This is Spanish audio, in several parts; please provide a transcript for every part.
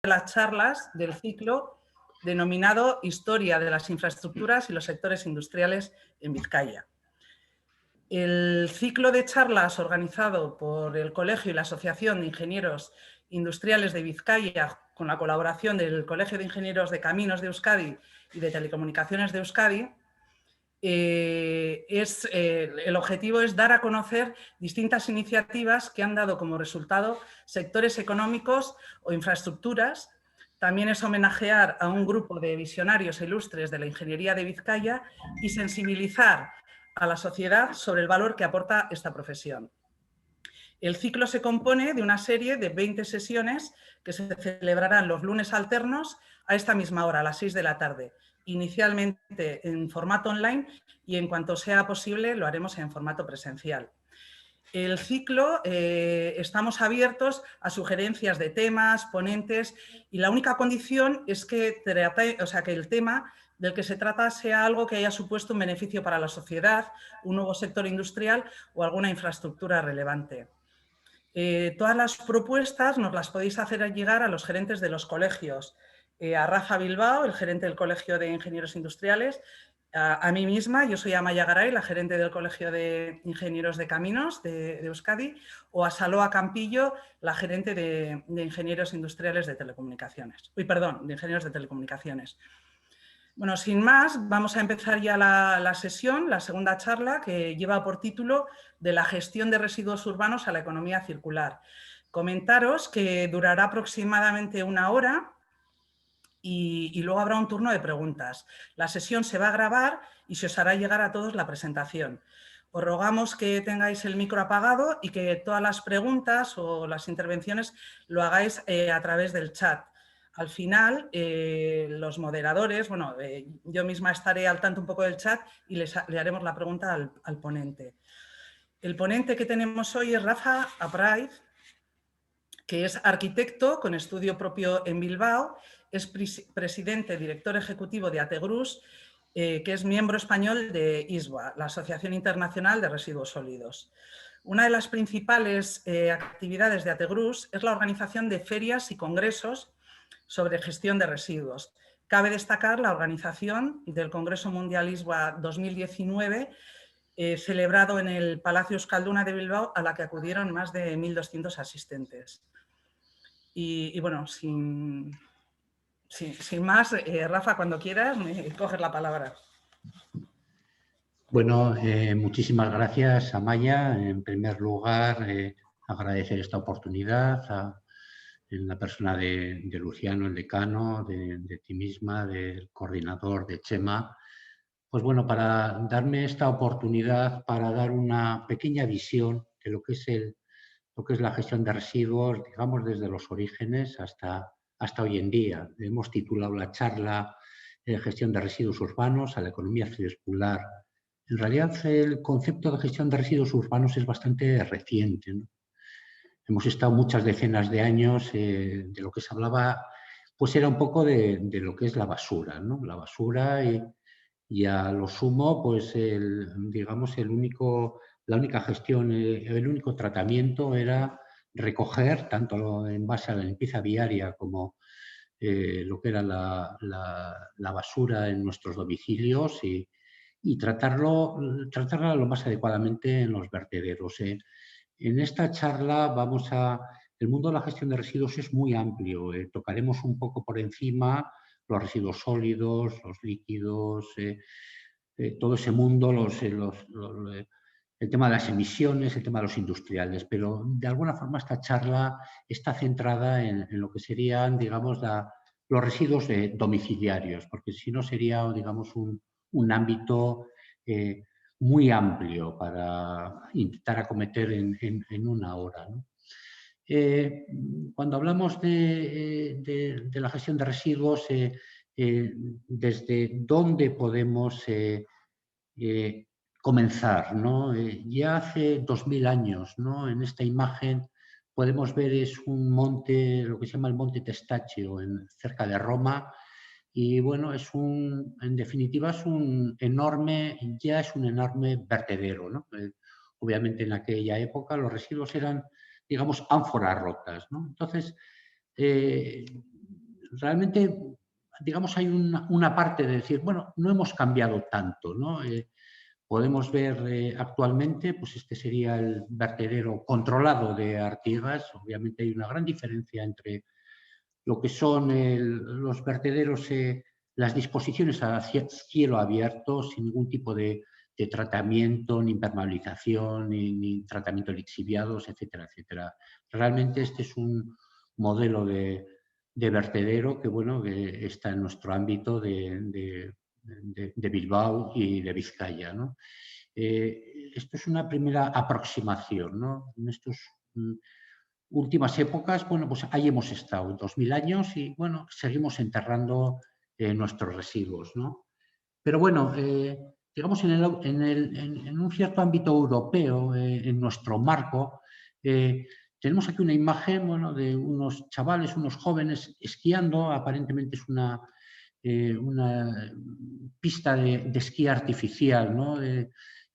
las charlas del ciclo denominado Historia de las infraestructuras y los sectores industriales en Vizcaya. El ciclo de charlas organizado por el Colegio y la Asociación de Ingenieros Industriales de Vizcaya, con la colaboración del Colegio de Ingenieros de Caminos de Euskadi y de Telecomunicaciones de Euskadi, el objetivo es dar a conocer distintas iniciativas que han dado como resultado sectores económicos o infraestructuras. También es homenajear a un grupo de visionarios ilustres de la ingeniería de Vizcaya y sensibilizar a la sociedad sobre el valor que aporta esta profesión. El ciclo se compone de una serie de 20 sesiones que se celebrarán los lunes alternos a esta misma hora, a las 6 de la tarde, inicialmente en formato online y en cuanto sea posible lo haremos en formato presencial. El ciclo, estamos abiertos a sugerencias de temas, ponentes, y la única condición es que el tema del que se trata sea algo que haya supuesto un beneficio para la sociedad, un nuevo sector industrial o alguna infraestructura relevante. Todas las propuestas nos las podéis hacer llegar a los gerentes de los colegios, a Rafa Bilbao, el gerente del Colegio de Ingenieros Industriales, a mí misma, yo soy Amaya Garay, la gerente del Colegio de Ingenieros de Caminos de Euskadi, o a Saloa Campillo, la gerente de Ingenieros Industriales de Telecomunicaciones. De Ingenieros de Telecomunicaciones. Bueno, sin más, vamos a empezar ya la sesión, la segunda charla, que lleva por título de la gestión de residuos urbanos a la economía circular. Comentaros que durará aproximadamente 1 hora y luego habrá un turno de preguntas. La sesión se va a grabar y se os hará llegar a todos la presentación. Os rogamos que tengáis el micro apagado y que todas las preguntas o las intervenciones lo hagáis a través del chat. Al final, los moderadores, yo misma estaré al tanto un poco del chat y le haremos la pregunta al ponente. El ponente que tenemos hoy es Rafa Apraiz, que es arquitecto con estudio propio en Bilbao, es presidente, director ejecutivo de Ategrus, que es miembro español de ISWA, la Asociación Internacional de Residuos Sólidos. Una de las principales actividades de Ategrus es la organización de ferias y congresos sobre gestión de residuos. Cabe destacar la organización del Congreso Mundial ISWA 2019, celebrado en el Palacio Euskalduna de Bilbao, a la que acudieron más de 1.200 asistentes. Y bueno, sin más, Rafa, cuando quieras, me coges la palabra. Bueno, muchísimas gracias, Amaya. En primer lugar, agradecer esta oportunidad en la persona de Luciano, el decano, de ti misma, del coordinador, de Chema. Pues bueno, para darme esta oportunidad para dar una pequeña visión de lo que es la gestión de residuos, digamos, desde los orígenes hasta hoy en día. Hemos titulado la charla Gestión de residuos urbanos a la economía circular. En realidad, el concepto de gestión de residuos urbanos es bastante reciente, ¿no? Hemos estado muchas decenas de años, de lo que se hablaba, pues era un poco de lo que es la basura, ¿no? La basura y a lo sumo, pues la única gestión, el único tratamiento era recoger, tanto en base a la limpieza viaria como lo que era la basura en nuestros domicilios y tratarla lo más adecuadamente en los vertederos. En esta charla el mundo de la gestión de residuos es muy amplio. Tocaremos un poco por encima los residuos sólidos, los líquidos, todo ese mundo, el tema de las emisiones, el tema de los industriales, pero de alguna forma esta charla está centrada en lo que serían, digamos, los residuos domiciliarios, porque si no sería, digamos, un ámbito muy amplio para intentar acometer en 1 hora, ¿no? Cuando hablamos de la gestión de residuos, desde dónde podemos comenzar, ¿no? Ya hace 2000 años, ¿no? En esta imagen podemos ver es un monte, lo que se llama el Monte Testaccio, cerca de Roma, y bueno, en definitiva es un enorme vertedero, ¿no? Obviamente en aquella época los residuos eran, digamos, ánforas rotas, ¿no? Entonces, realmente, digamos, hay una parte de decir, bueno, no hemos cambiado tanto, ¿no? Podemos ver actualmente, pues este sería el vertedero controlado de Artigas. Obviamente hay una gran diferencia entre lo que son los vertederos, las disposiciones a cielo abierto, sin ningún tipo de tratamiento, ni impermeabilización, ni tratamiento de lixiviados, etcétera, etcétera. Realmente este es un modelo de vertedero que, bueno, que está en nuestro ámbito de Bilbao y de Vizcaya, ¿no? Esto es una primera aproximación, ¿no? En estas últimas épocas, bueno, pues ahí hemos estado, 2000 años, y bueno, seguimos enterrando nuestros residuos, ¿no? Pero bueno, digamos en un cierto ámbito europeo, en nuestro marco, tenemos aquí una imagen, bueno, de unos chavales, unos jóvenes esquiando. Aparentemente es una pista de esquí artificial, ¿no?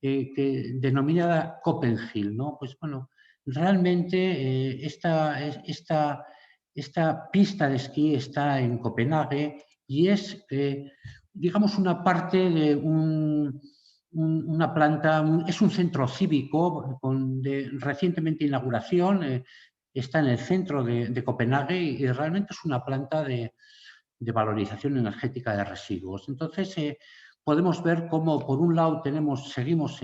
Denominada Copenhill, ¿no? Pues bueno, realmente esta pista de esquí está en Copenhague y es, digamos, una parte de una planta, es un centro cívico de recientemente inauguración, está en el centro de Copenhague y realmente es una planta de valorización energética de residuos. Entonces, podemos ver cómo, por un lado, seguimos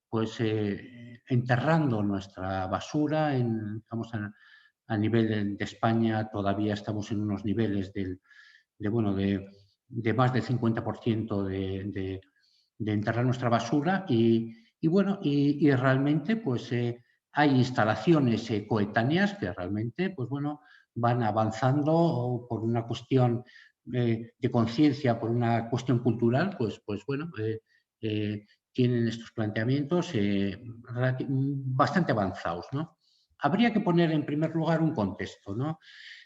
pues, enterrando nuestra basura. Estamos a nivel de España, todavía estamos en unos niveles de más del 50% de enterrar nuestra basura y realmente pues, hay instalaciones coetáneas que realmente pues, bueno, van avanzando por una cuestión de conciencia, por una cuestión cultural, pues bueno, tienen estos planteamientos bastante avanzados, ¿no? Habría que poner en primer lugar un contexto, ¿no?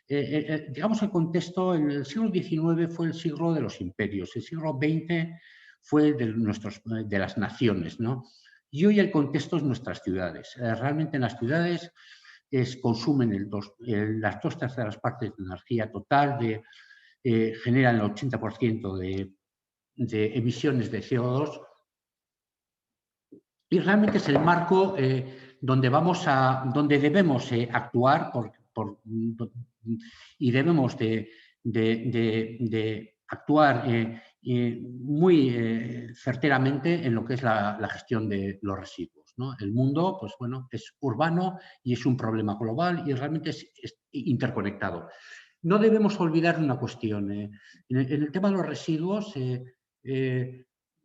Digamos, el contexto, en el siglo XIX fue el siglo de los imperios, el siglo XX fue de las naciones, ¿no? Y hoy el contexto es nuestras ciudades. Realmente en las ciudades consumen las 2/3 partes de energía total, generan el 80% de emisiones de CO2 y realmente es el marco donde debemos actuar y debemos de actuar muy certeramente en lo que es la gestión de los residuos, ¿no? El mundo, pues bueno, es urbano y es un problema global y realmente es interconectado. No debemos olvidar una cuestión. En el tema de los residuos,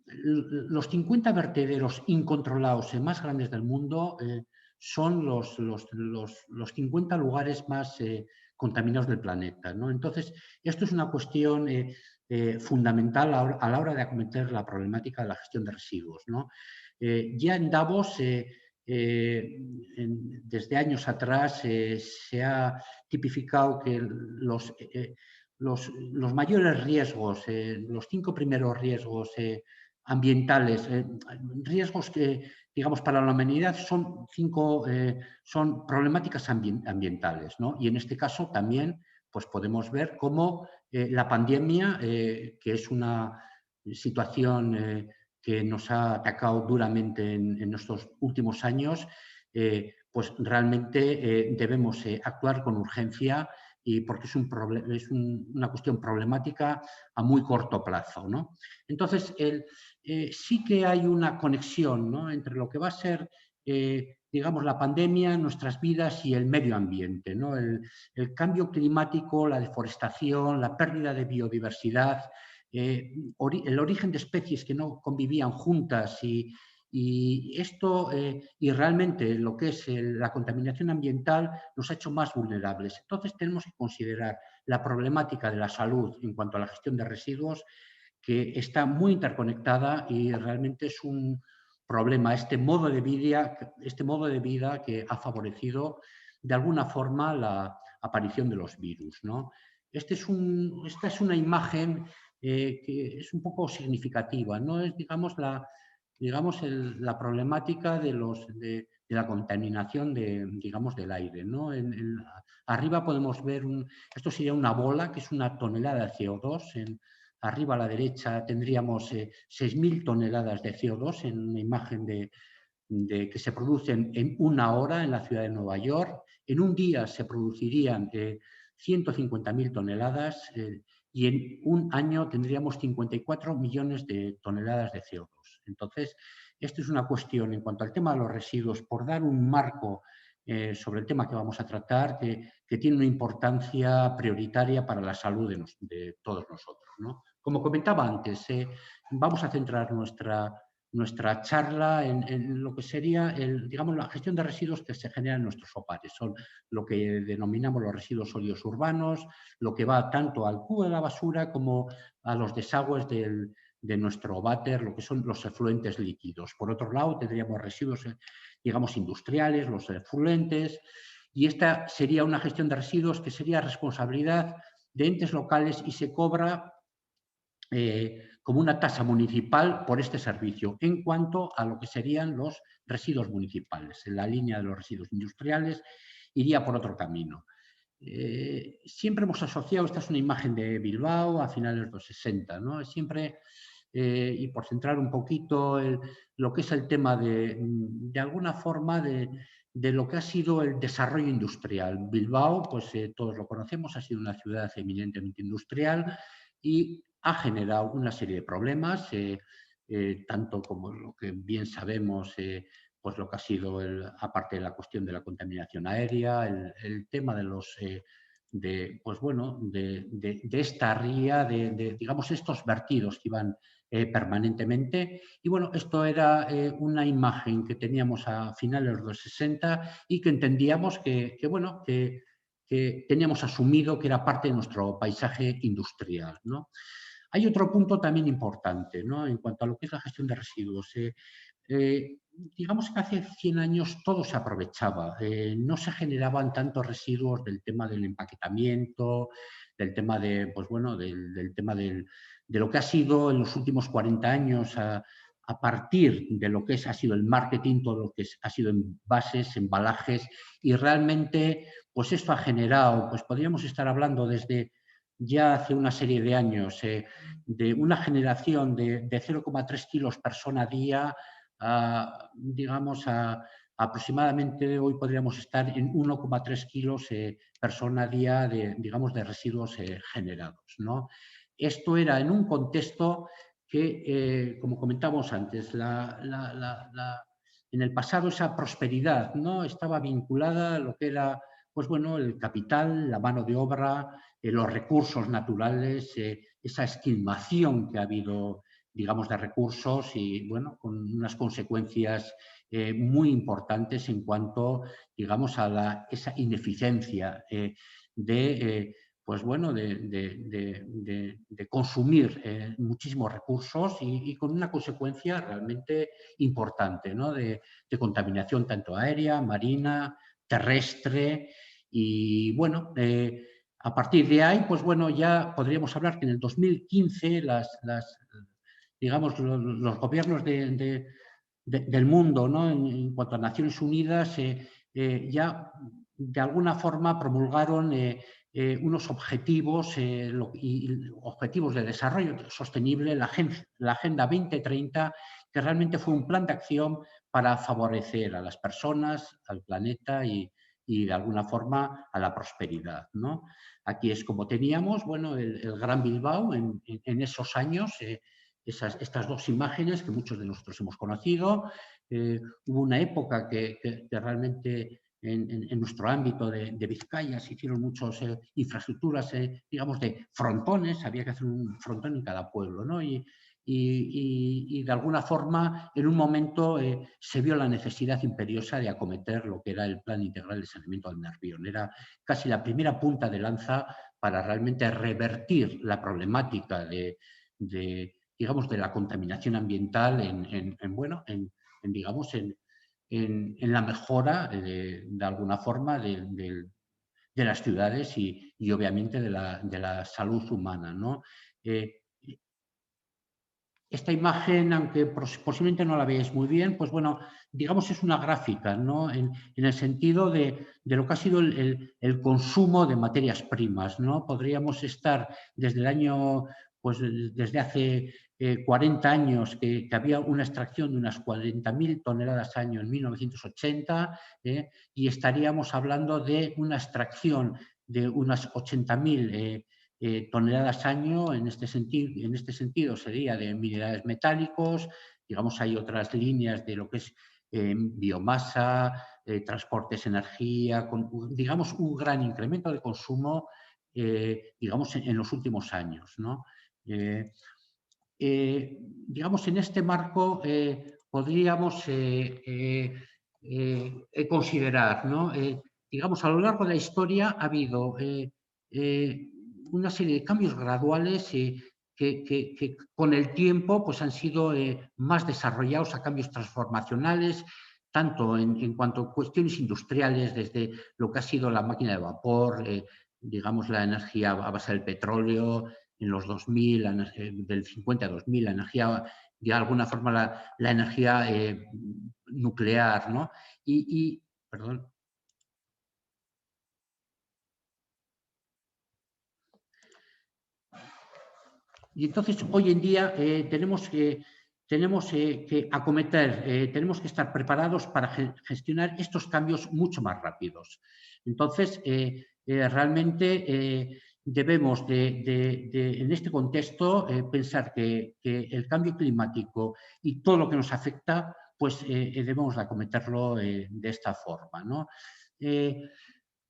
los 50 vertederos incontrolados más grandes del mundo son los 50 lugares más contaminados del planeta, ¿no? Entonces, esto es una cuestión fundamental a la hora de acometer la problemática de la gestión de residuos, ¿no? Ya en Davos, desde años atrás, se ha tipificado que los mayores riesgos, los 5 primeros riesgos ambientales, riesgos que, digamos, para la humanidad son problemáticas ambientales, ¿no? Y en este caso también pues podemos ver cómo la pandemia, que es una situación que nos ha atacado duramente en estos últimos años, pues realmente debemos actuar con urgencia y porque es una cuestión problemática a muy corto plazo, ¿no? Entonces, sí que hay una conexión, ¿no?, entre lo que va a ser, digamos, la pandemia, nuestras vidas y el medio ambiente, ¿no? El cambio climático, la deforestación, la pérdida de biodiversidad, el origen de especies que no convivían juntas y realmente lo que es la contaminación ambiental nos ha hecho más vulnerables. Entonces tenemos que considerar la problemática de la salud en cuanto a la gestión de residuos, que está muy interconectada y realmente es un problema este modo de vida que ha favorecido de alguna forma la aparición de los virus, ¿no? Esta es una imagen que es un poco significativa, ¿no? Es, digamos, digamos, la problemática de la contaminación digamos, del aire, ¿no? Arriba podemos ver, esto sería una bola, que es una tonelada de CO2. Arriba a la derecha tendríamos 6.000 toneladas de CO2 en una imagen que se producen en una hora en la ciudad de Nueva York. En un día se producirían 150.000 toneladas y en un año tendríamos 54 millones de toneladas de CO2. Entonces, esto es una cuestión en cuanto al tema de los residuos, por dar un marco sobre el tema que vamos a tratar, que tiene una importancia prioritaria para la salud de todos nosotros, ¿no? Como comentaba antes, vamos a centrar nuestra charla en lo que sería digamos, la gestión de residuos que se generan en nuestros hogares. Son lo que denominamos los residuos sólidos urbanos, lo que va tanto al cubo de la basura como a los desagües de nuestro váter, lo que son los efluentes líquidos. Por otro lado, tendríamos residuos, digamos, industriales, los efluentes, y esta sería una gestión de residuos que sería responsabilidad de entes locales y se cobra como una tasa municipal por este servicio en cuanto a lo que serían los residuos municipales. En la línea de los residuos industriales iría por otro camino. Siempre hemos asociado, esta es una imagen de Bilbao a finales de los 60, ¿no? Siempre, y por centrar un poquito lo que es el tema de alguna forma de lo que ha sido el desarrollo industrial. Bilbao, pues todos lo conocemos, ha sido una ciudad eminentemente industrial y ha generado una serie de problemas, tanto como lo que bien sabemos, pues lo que ha sido, aparte de la cuestión de la contaminación aérea, el tema de los, pues bueno, de esta ría, digamos, estos vertidos que iban permanentemente. Y bueno, esto era una imagen que teníamos a finales de los 60 y que entendíamos bueno, que teníamos asumido que era parte de nuestro paisaje industrial, ¿no? Hay otro punto también importante, ¿no? En cuanto a lo que es la gestión de residuos. Digamos que hace 100 años todo se aprovechaba, no se generaban tantos residuos del tema del empaquetamiento, del tema pues bueno, del tema de lo que ha sido en los últimos 40 años a partir de lo que ha sido el marketing, todo lo que ha sido envases, embalajes, y realmente pues esto ha generado, pues podríamos estar hablando desde ya hace una serie de años, de una generación de 0,3 kilos persona día, digamos, aproximadamente hoy podríamos estar en 1,3 kilos persona día digamos, de residuos generados, ¿no? Esto era en un contexto que, como comentábamos antes, en el pasado esa prosperidad, ¿no? Estaba vinculada a lo que era, pues bueno, el capital, la mano de obra, los recursos naturales, esa esquilmación que ha habido, digamos, de recursos y, bueno, con unas consecuencias muy importantes en cuanto, digamos, a esa ineficiencia pues bueno, de consumir muchísimos recursos y con una consecuencia realmente importante, ¿no? De contaminación tanto aérea, marina, terrestre y, bueno, a partir de ahí, pues bueno, ya podríamos hablar que en el 2015 digamos, los gobiernos del mundo, ¿no? En cuanto a Naciones Unidas, ya de alguna forma promulgaron unos objetivos, objetivos de desarrollo sostenible, la Agenda 2030, que realmente fue un plan de acción para favorecer a las personas, al planeta y de alguna forma a la prosperidad, ¿no? Aquí es como teníamos, bueno, el Gran Bilbao en esos años, estas dos imágenes que muchos de nosotros hemos conocido. Hubo una época que realmente en nuestro ámbito de Vizcaya se hicieron muchas infraestructuras, digamos, de frontones, había que hacer un frontón en cada pueblo, ¿no? Y de alguna forma, en un momento se vio la necesidad imperiosa de acometer lo que era el Plan Integral de Saneamiento del Nervión. Era casi la primera punta de lanza para realmente revertir la problemática digamos, de la contaminación ambiental bueno, digamos, en la mejora, de alguna forma, de las ciudades y obviamente de la salud humana, ¿no? esta imagen, aunque posiblemente no la veáis muy bien, pues bueno, digamos es una gráfica, ¿no? En el sentido de lo que ha sido el consumo de materias primas, ¿no? Podríamos estar desde el año, pues desde hace 40 años que había una extracción de unas 40.000 toneladas año en 1980, y estaríamos hablando de una extracción de unas 80.000 toneladas año. En este sentido sería de minerales metálicos. Digamos, hay otras líneas de lo que es biomasa, transportes, energía, digamos, un gran incremento de consumo, digamos, en los últimos años, ¿no? Digamos, en este marco podríamos considerar, ¿no? Digamos, a lo largo de la historia ha habido una serie de cambios graduales que con el tiempo pues, han sido más desarrollados a cambios transformacionales, tanto en cuanto a cuestiones industriales, desde lo que ha sido la máquina de vapor, digamos, la energía a base del petróleo, en los 2000, del 50 a 2000, la energía, de alguna forma, la energía nuclear, ¿no? Perdón. Y entonces, hoy en día tenemos que acometer, tenemos que estar preparados para gestionar estos cambios mucho más rápidos. Entonces, realmente debemos, en este contexto, pensar que el cambio climático y todo lo que nos afecta, pues debemos acometerlo de esta forma, ¿no?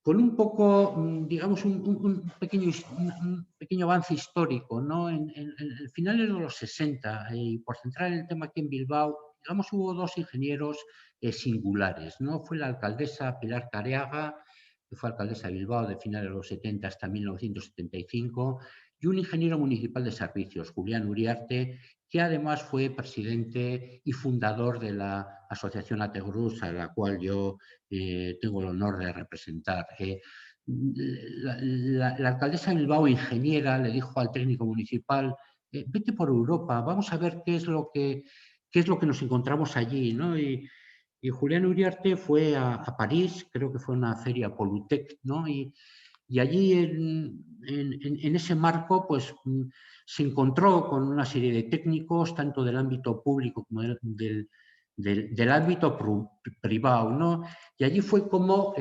Con un poco, digamos, un pequeño avance histórico, ¿no? En finales de los 60, y por centrar el tema aquí en Bilbao, digamos, hubo dos ingenieros singulares, ¿no? Fue la alcaldesa Pilar Careaga, que fue alcaldesa de Bilbao de finales de los 70 hasta 1975, y un ingeniero municipal de servicios, Julián Uriarte, que además fue presidente y fundador de la Asociación Ategrus, a la cual yo tengo el honor de representar. La alcaldesa de Bilbao, ingeniera, le dijo al técnico municipal, vete por Europa, vamos a ver qué es lo que nos encontramos allí, ¿no? Y Julián Uriarte fue a París, creo que fue una feria Polutec, ¿no? Y allí en ese marco pues, se encontró con una serie de técnicos, tanto del ámbito público como del ámbito privado, ¿no? Y allí fue como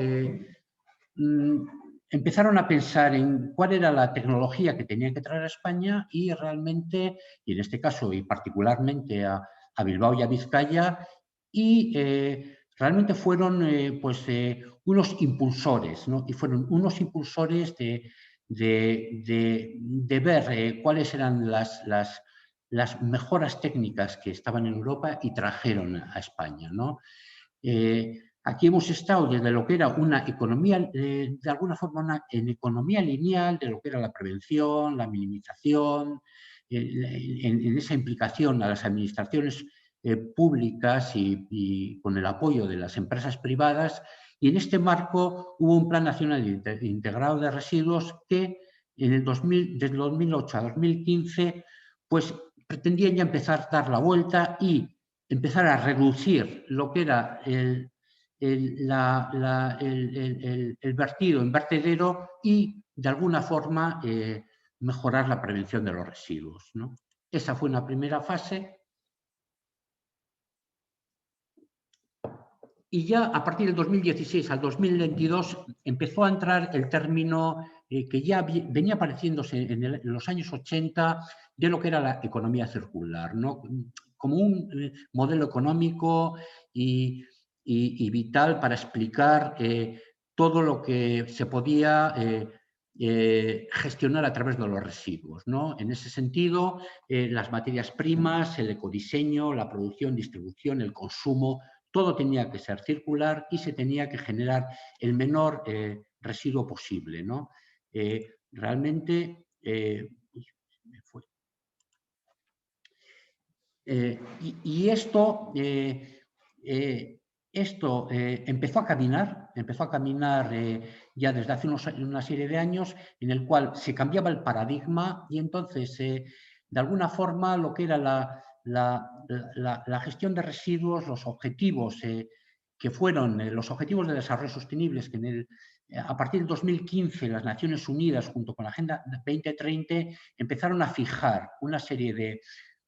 empezaron a pensar en cuál era la tecnología que tenían que traer a España y realmente, y en este caso y particularmente a Bilbao y a Vizcaya, y realmente fueron unos impulsores, ¿no? Y fueron unos impulsores de ver cuáles eran las mejoras técnicas que estaban en Europa y trajeron a España, ¿no? Aquí hemos estado desde lo que era una economía, de alguna forma, en economía lineal, de lo que era la prevención, la minimización, en esa implicación a las administraciones públicas y con el apoyo de las empresas privadas. Y en este marco hubo un Plan Nacional Integrado de Residuos que desde 2008 a 2015 pues, pretendían ya empezar a dar la vuelta y empezar a reducir lo que era el vertido en vertedero y, de alguna forma, mejorar la prevención de los residuos, ¿no? Esa fue una primera fase. Y ya a partir del 2016 al 2022 empezó a entrar el término que ya venía apareciéndose en los años 80 de lo que era la economía circular, ¿no? Como un modelo económico y vital para explicar todo lo que se podía gestionar a través de los residuos, ¿no? En ese sentido, las materias primas, el ecodiseño, la producción, distribución, el consumo, todo tenía que ser circular y se tenía que generar el menor residuo posible, ¿no? Realmente, y esto empezó a caminar ya desde hace una serie de años, en el cual se cambiaba el paradigma y entonces, de alguna forma, lo que era la gestión de residuos, los objetivos que fueron los objetivos de desarrollo sostenibles que a partir del 2015 las Naciones Unidas junto con la Agenda 2030 empezaron a fijar una serie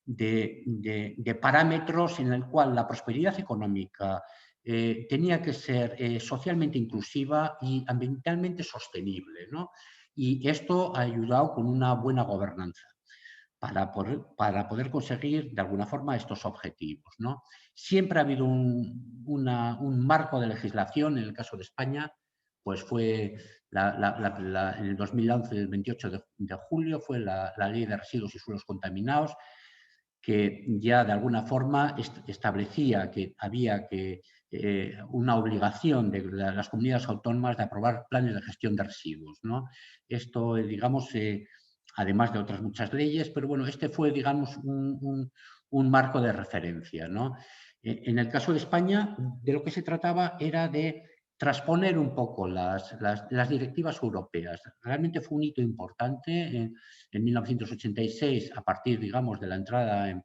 de parámetros en el cual la prosperidad económica tenía que ser socialmente inclusiva y ambientalmente sostenible, ¿no? Y esto ha ayudado con una buena gobernanza para poder conseguir de alguna forma estos objetivos, ¿no? Siempre ha habido un marco de legislación. En el caso de España, pues fue en el 2011, el 28 de julio, fue la Ley de Residuos y Suelos Contaminados, que ya de alguna forma establecía que había una obligación de las comunidades autónomas de aprobar planes de gestión de residuos, ¿no? Esto, digamos, además de otras muchas leyes, pero bueno, este fue, digamos, un marco de referencia, ¿no? En el caso de España, de lo que se trataba era de transponer un poco las directivas europeas. Realmente fue un hito importante en 1986, a partir, digamos, de la entrada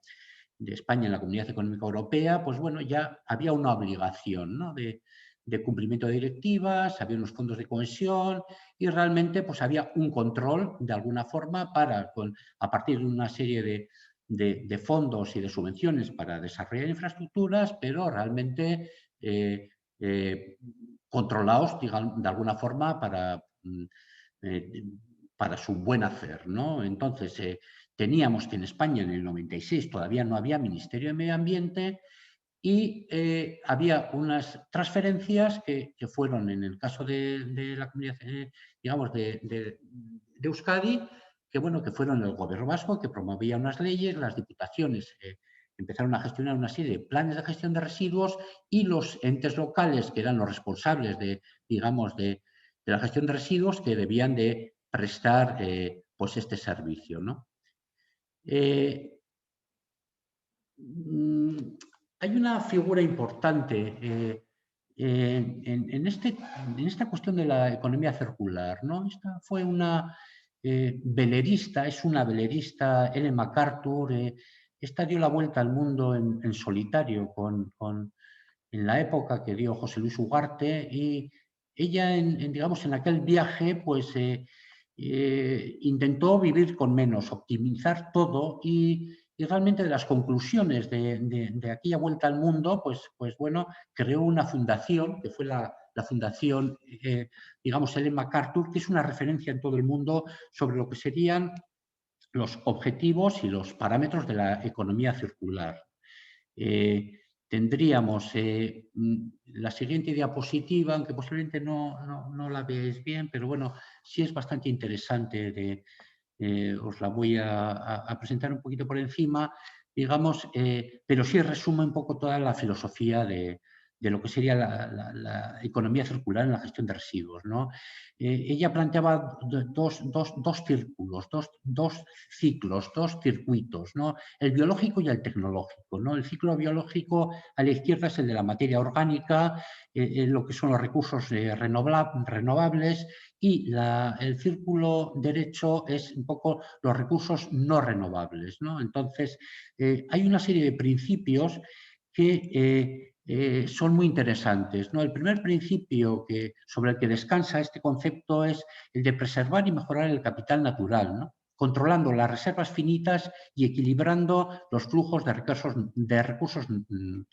de España en la Comunidad Económica Europea, pues bueno, ya había una obligación, ¿no?, de cumplimiento de directivas, había unos fondos de cohesión y realmente pues había un control de alguna forma a partir de una serie de fondos y de subvenciones para desarrollar infraestructuras, pero realmente controlados, digamos, de alguna forma para su buen hacer, ¿no? Entonces, teníamos que en España en el 96 todavía no había Ministerio de Medio Ambiente y había unas transferencias que fueron, en el caso de la comunidad, digamos, de Euskadi, que, bueno, que fueron el Gobierno vasco, que promovía unas leyes, las diputaciones empezaron a gestionar una serie de planes de gestión de residuos y los entes locales, que eran los responsables digamos, de la gestión de residuos, que debían de prestar pues este servicio, ¿no? Hay una figura importante en esta cuestión de la economía circular, ¿no? Esta fue una velerista, es una velerista, Ellen MacArthur. Esta dio la vuelta al mundo en solitario en la época que dio José Luis Ugarte, y ella, digamos, en aquel viaje, pues intentó vivir con menos, optimizar todo y realmente de las conclusiones de aquella vuelta al mundo, pues bueno, creó una fundación, que fue la fundación, digamos, Ellen MacArthur, que es una referencia en todo el mundo sobre lo que serían los objetivos y los parámetros de la economía circular. Tendríamos la siguiente diapositiva, aunque posiblemente no la veáis bien, pero bueno, sí es bastante interesante. Os la voy a presentar un poquito por encima, digamos, pero sí resume un poco toda la filosofía de lo que sería la economía circular en la gestión de residuos, ¿no? Ella planteaba dos círculos, dos ciclos, dos circuitos, ¿no? El biológico y el tecnológico, ¿no? El ciclo biológico a la izquierda es el de la materia orgánica, lo que son los recursos renovables, y el círculo derecho es un poco los recursos no renovables, ¿no? Entonces, hay una serie de principios que son muy interesantes, ¿no? El primer principio sobre el que descansa este concepto es el de preservar y mejorar el capital natural, ¿no?, controlando las reservas finitas y equilibrando los flujos de recursos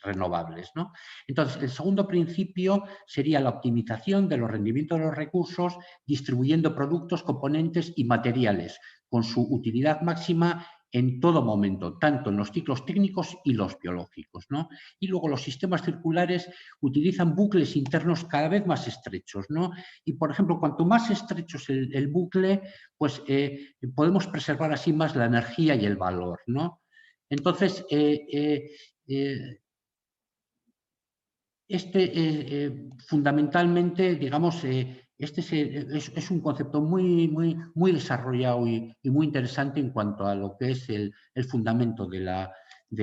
renovables, ¿no? Entonces, el segundo principio sería la optimización de los rendimientos de los recursos, distribuyendo productos, componentes y materiales con su utilidad máxima en todo momento, tanto en los ciclos técnicos y los biológicos, ¿no? Y luego los sistemas circulares utilizan bucles internos cada vez más estrechos, ¿no? Y, por ejemplo, cuanto más estrecho es el bucle, pues podemos preservar así más la energía y el valor, ¿no? Entonces, fundamentalmente, digamos, este es un concepto muy desarrollado y muy interesante en cuanto a lo que es el fundamento de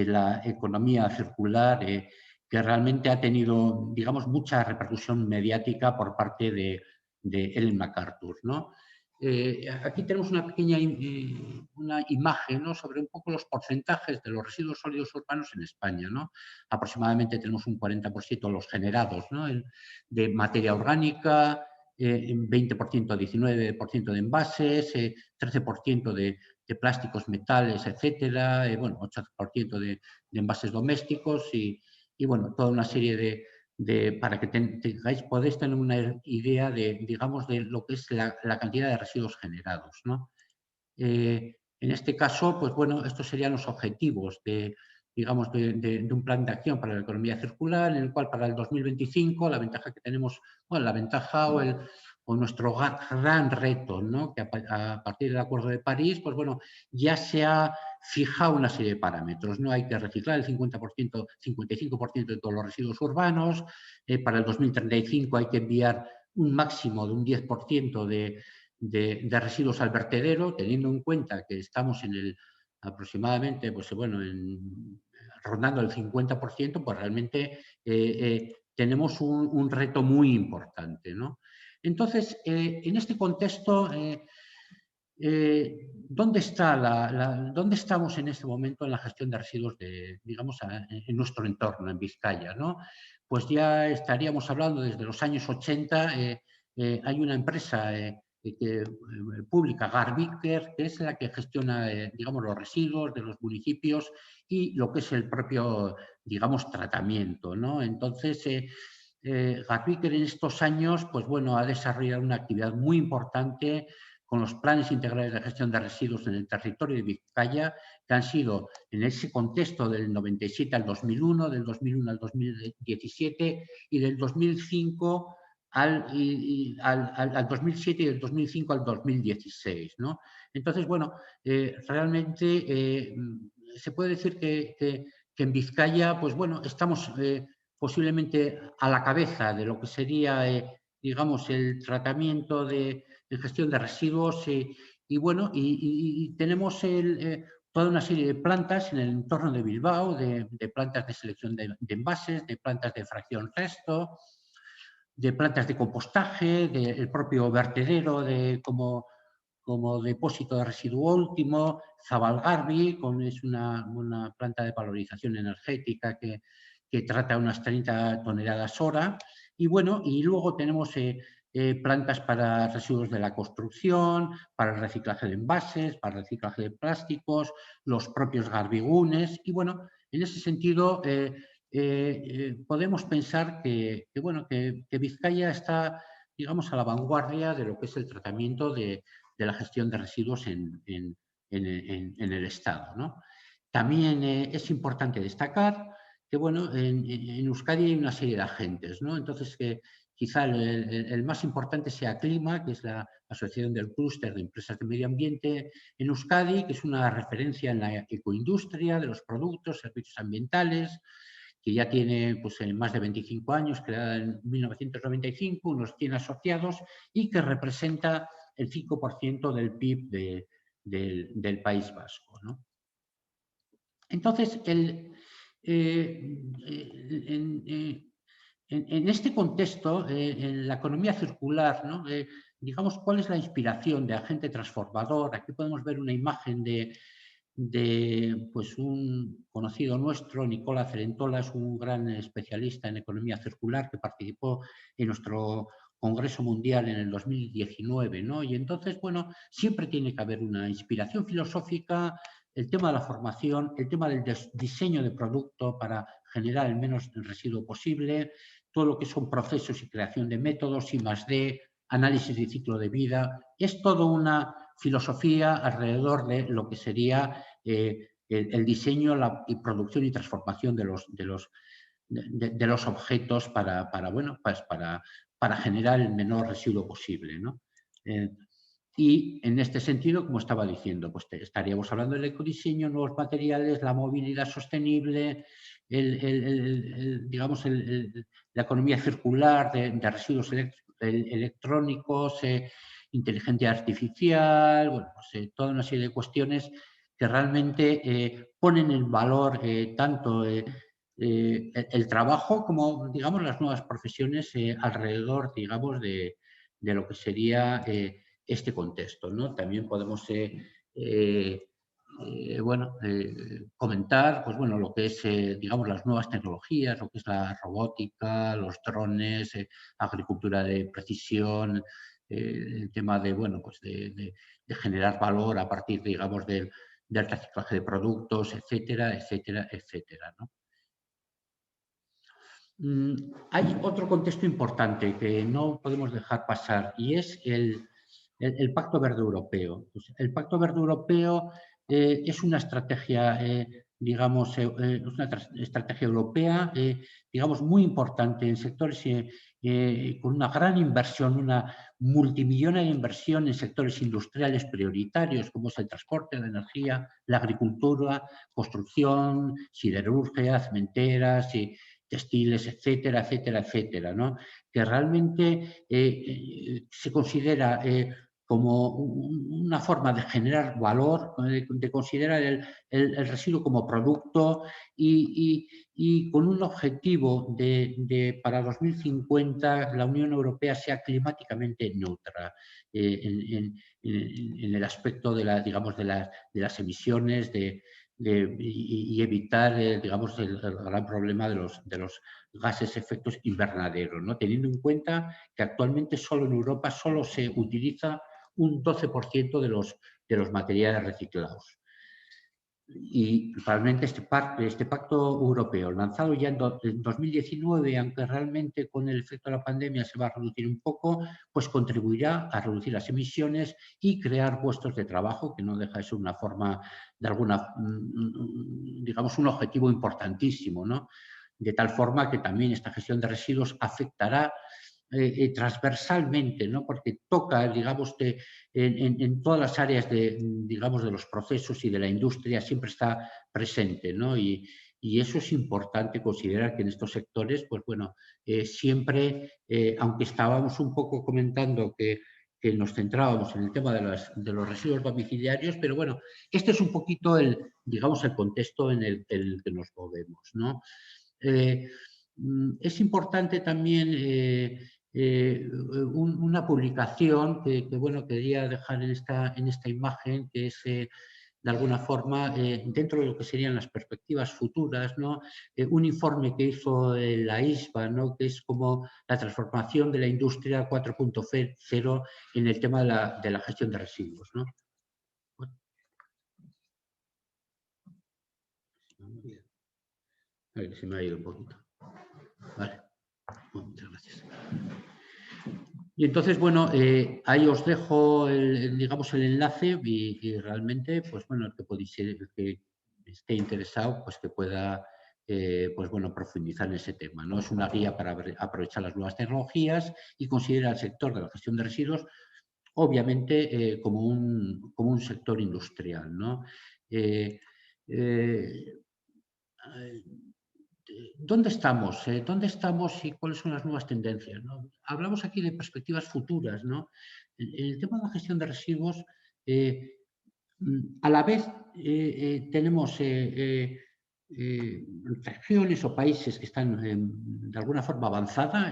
la economía circular, que realmente ha tenido, digamos, mucha repercusión mediática por parte de Ellen MacArthur, ¿no? aquí tenemos una pequeña una imagen, ¿no?, sobre un poco los porcentajes de los residuos sólidos urbanos en España, ¿no? Aproximadamente tenemos un 40% los generados, ¿no?, de materia orgánica, 20%, 19% de envases, 13% de plásticos, metales, etcétera, bueno, 8% de envases domésticos y, bueno, toda una serie para que podéis tener una idea de, digamos, de lo que es la cantidad de residuos generados, ¿no? En este caso, pues bueno, estos serían los objetivos digamos, de un plan de acción para la economía circular, en el cual para el 2025 la ventaja que tenemos, bueno, la ventaja o nuestro gran reto, ¿no?, que a partir del Acuerdo de París, pues bueno, ya se ha fijado una serie de parámetros, ¿no? Hay que reciclar el 50%, 55% de todos los residuos urbanos, para el 2035 hay que enviar un máximo de un 10% de residuos al vertedero, teniendo en cuenta que estamos aproximadamente, pues bueno, rondando el 50%, pues realmente tenemos un reto muy importante, ¿no? Entonces, en este contexto, ¿dónde estamos en este momento en la gestión de residuos digamos, en nuestro entorno, en Vizcaya, ¿no? Pues ya estaríamos hablando desde los años 80, hay una empresa pública, Garviker, que es la que gestiona, digamos, los residuos de los municipios y lo que es el propio, digamos, tratamiento, ¿no? Entonces, Garviker en estos años, pues bueno, ha desarrollado una actividad muy importante con los planes integrales de gestión de residuos en el territorio de Vizcaya, que han sido en ese contexto del 97 al 2001, del 2001 al 2017 y del 2005 al 2007 y del 2005 al 2016, ¿no? Entonces, bueno, realmente se puede decir que en Vizcaya, pues bueno, estamos posiblemente a la cabeza de lo que sería, digamos, el tratamiento en gestión de residuos y bueno, y tenemos toda una serie de plantas en el entorno de Bilbao, de plantas de selección de envases, de plantas de fracción resto, de plantas de compostaje, del propio vertedero como depósito de residuo último, Zabalgarbi, es una planta de valorización energética que trata unas 30 toneladas hora. Y bueno, y luego tenemos plantas para residuos de la construcción, para el reciclaje de envases, para el reciclaje de plásticos, los propios garbigunes. Y bueno, en ese sentido, podemos pensar bueno, que Vizcaya está, digamos, a la vanguardia de lo que es el tratamiento de la gestión de residuos en el Estado, ¿no? También es importante destacar que, bueno, en Euskadi hay una serie de agentes, ¿no? Entonces, quizá el más importante sea Clima, que es la asociación del clúster de empresas de medio ambiente en Euskadi, que es una referencia en la ecoindustria de los productos, servicios ambientales, que ya tiene pues, más de 25 años, creada en 1995, unos 100 asociados y que representa el 5% del PIB del País Vasco, ¿no? Entonces, en este contexto, en la economía circular, ¿no? Digamos, ¿cuál es la inspiración de agente transformador? Aquí podemos ver una imagen de pues, un conocido nuestro, Nicola Cerentola, es un gran especialista en economía circular que participó en nuestro Congreso Mundial en el 2019, ¿no? Y entonces, bueno, siempre tiene que haber una inspiración filosófica, el tema de la formación, el tema del diseño de producto para generar el menos residuo posible, todo lo que son procesos y creación de métodos, I+D, análisis de ciclo de vida. Es toda una filosofía alrededor de lo que sería el diseño, la producción y transformación de los objetos bueno, pues para generar el menor residuo posible, ¿no? Y en este sentido, como estaba diciendo, pues estaríamos hablando del ecodiseño, nuevos materiales, la movilidad sostenible, digamos, la economía circular de residuos electrónicos, inteligencia artificial, bueno, pues, toda una serie de cuestiones que realmente ponen en valor tanto el trabajo como, digamos, las nuevas profesiones alrededor, digamos, de lo que sería este contexto, ¿no? También podemos comentar pues, bueno, lo que es digamos, las nuevas tecnologías, lo que es la robótica, los drones, agricultura de precisión, el tema de, bueno, pues de generar valor a partir, digamos, del reciclaje de productos, etcétera, etcétera, etcétera, ¿no? Hay otro contexto importante que no podemos dejar pasar y es el Pacto Verde Europeo. Pues el Pacto Verde Europeo es una estrategia, digamos, es una estrategia europea, digamos, muy importante en sectores con una gran inversión, una multimillonaria inversión en sectores industriales prioritarios, como es el transporte, la energía, la agricultura, construcción, siderurgia, cementeras, textiles, etcétera, etcétera, etcétera, ¿no? Que realmente se considera como una forma de generar valor, de considerar el residuo como producto y con un objetivo para 2050 la Unión Europea sea climáticamente neutra en el aspecto de, digamos, de las emisiones y evitar, digamos, el gran problema de los gases efectos invernaderos, ¿no? Teniendo en cuenta que actualmente solo en Europa solo se utiliza un 12% de los materiales reciclados. Y realmente este pacto europeo, lanzado ya en 2019, aunque realmente con el efecto de la pandemia se va a reducir un poco, pues contribuirá a reducir las emisiones y crear puestos de trabajo, que no deja de ser una forma, de alguna, digamos, un objetivo importantísimo, ¿no? De tal forma que también esta gestión de residuos afectará transversalmente, ¿no? Porque toca, digamos, en todas las áreas digamos, de los procesos y de la industria, siempre está presente, ¿no? Y eso es importante considerar que en estos sectores, pues bueno, siempre, aunque estábamos un poco comentando que nos centrábamos en el tema de los residuos domiciliarios, pero bueno, este es un poquito digamos, el contexto en el que nos movemos, ¿no? Es importante también una publicación que, bueno, quería dejar en esta imagen, que es, de alguna forma, dentro de lo que serían las perspectivas futuras, ¿no? Un informe que hizo la ISBA, ¿no? Que es como la transformación de la industria 4.0 en el tema de la gestión de residuos, ¿no? Bueno. A ver, se me ha ido un poquito. Vale. Bueno, muchas gracias. Y entonces, bueno, ahí os dejo, digamos, el enlace y realmente, pues bueno, el que esté interesado, pues que pueda, pues bueno, profundizar en ese tema, ¿no? Es una guía para aprovechar las nuevas tecnologías y considera el sector de la gestión de residuos, obviamente, como un sector industrial, ¿no? Eh, eh, ¿Dónde estamos? ¿Dónde estamos y cuáles son las nuevas tendencias, ¿no? Hablamos aquí de perspectivas futuras, ¿no? En el tema de la gestión de residuos, a la vez tenemos regiones o países que están de alguna forma avanzada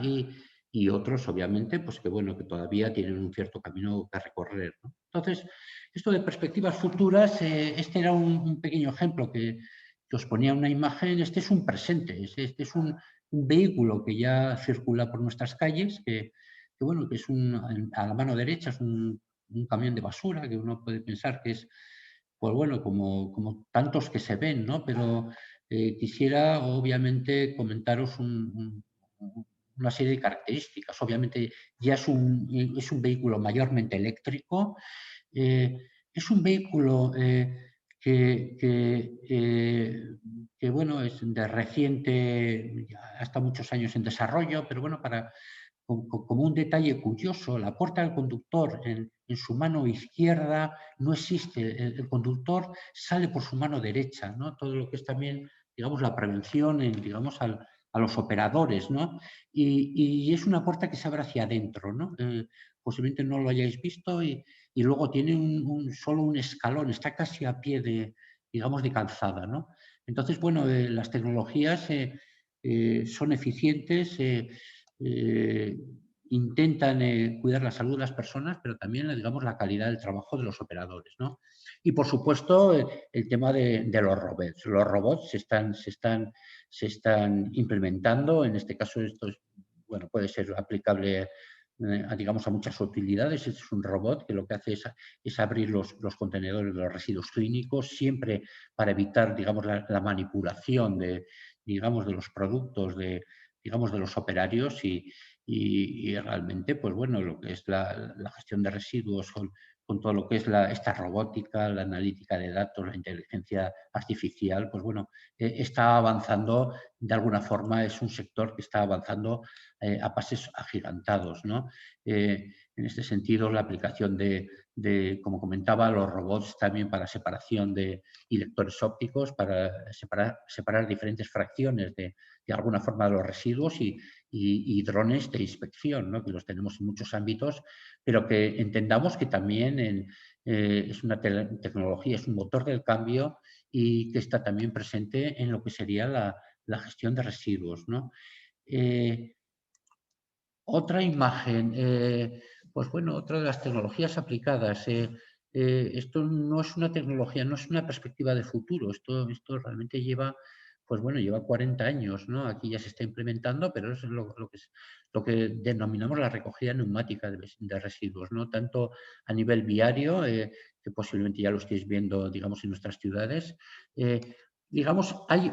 y otros, obviamente, pues que, bueno, que todavía tienen un cierto camino que recorrer, ¿no? Entonces, esto de perspectivas futuras, este era un pequeño ejemplo que os ponía una imagen. Este es un presente, este es un vehículo que ya circula por nuestras calles, bueno, que es a la mano derecha es un camión de basura, que uno puede pensar que es, pues bueno, como tantos que se ven, ¿no? Pero quisiera, obviamente, comentaros una serie de características. Obviamente, ya es un vehículo mayormente eléctrico, es un vehículo que, bueno, es de reciente, hasta muchos años en desarrollo, pero bueno, como un detalle curioso, la puerta del conductor en su mano izquierda no existe, el conductor sale por su mano derecha, ¿no? Todo lo que es también, digamos, la prevención, digamos, a los operadores, ¿no? Y es una puerta que se abre hacia adentro, ¿no? Posiblemente no lo hayáis visto y luego tiene solo un escalón, está casi a pie digamos, de calzada, ¿no? Entonces, bueno, las tecnologías son eficientes intentan cuidar la salud de las personas, pero también, digamos, la calidad del trabajo de los operadores, ¿no? Y, por supuesto, el tema de los robots. Los robots se están implementando. En este caso, esto es, bueno, puede ser aplicable digamos, a muchas utilidades. Es un robot que lo que hace es abrir los contenedores de los residuos clínicos, siempre para evitar, digamos, la manipulación digamos, de los productos, digamos, de los operarios y realmente, pues bueno, lo que es la gestión de residuos con todo lo que es esta robótica, la analítica de datos, la inteligencia artificial, pues bueno, está avanzando de alguna forma, es un sector que está avanzando a pasos agigantados, ¿no? En este sentido, la aplicación como comentaba, los robots también para separación y lectores ópticos, para separar diferentes fracciones de alguna forma de los residuos y drones de inspección, ¿no? Que los tenemos en muchos ámbitos, pero que entendamos que también es una tecnología, es un motor del cambio y que está también presente en lo que sería la gestión de residuos, ¿no? Otra imagen, pues bueno, otra de las tecnologías aplicadas. Esto no es una tecnología, no es una perspectiva de futuro. Esto realmente lleva, pues bueno, lleva 40 años, ¿no? Aquí ya se está implementando, pero es lo que denominamos la recogida neumática de residuos, ¿no? Tanto a nivel viario, que posiblemente ya lo estéis viendo, digamos, en nuestras ciudades. Digamos, hay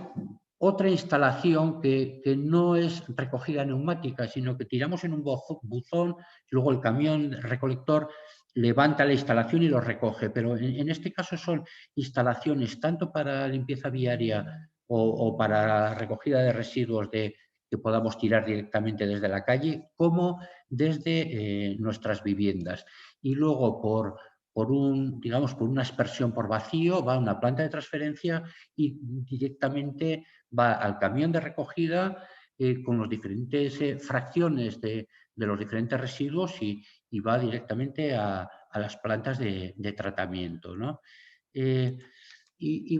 otra instalación que no es recogida neumática, sino que tiramos en un buzón, luego el camión recolector levanta la instalación y lo recoge. Pero en este caso son instalaciones tanto para limpieza viaria o para recogida de residuos que podamos tirar directamente desde la calle, como desde nuestras viviendas. Y luego por una aspersión por vacío, va a una planta de transferencia y directamente va al camión de recogida con las diferentes fracciones de los diferentes residuos y va directamente a las plantas de tratamiento, ¿no?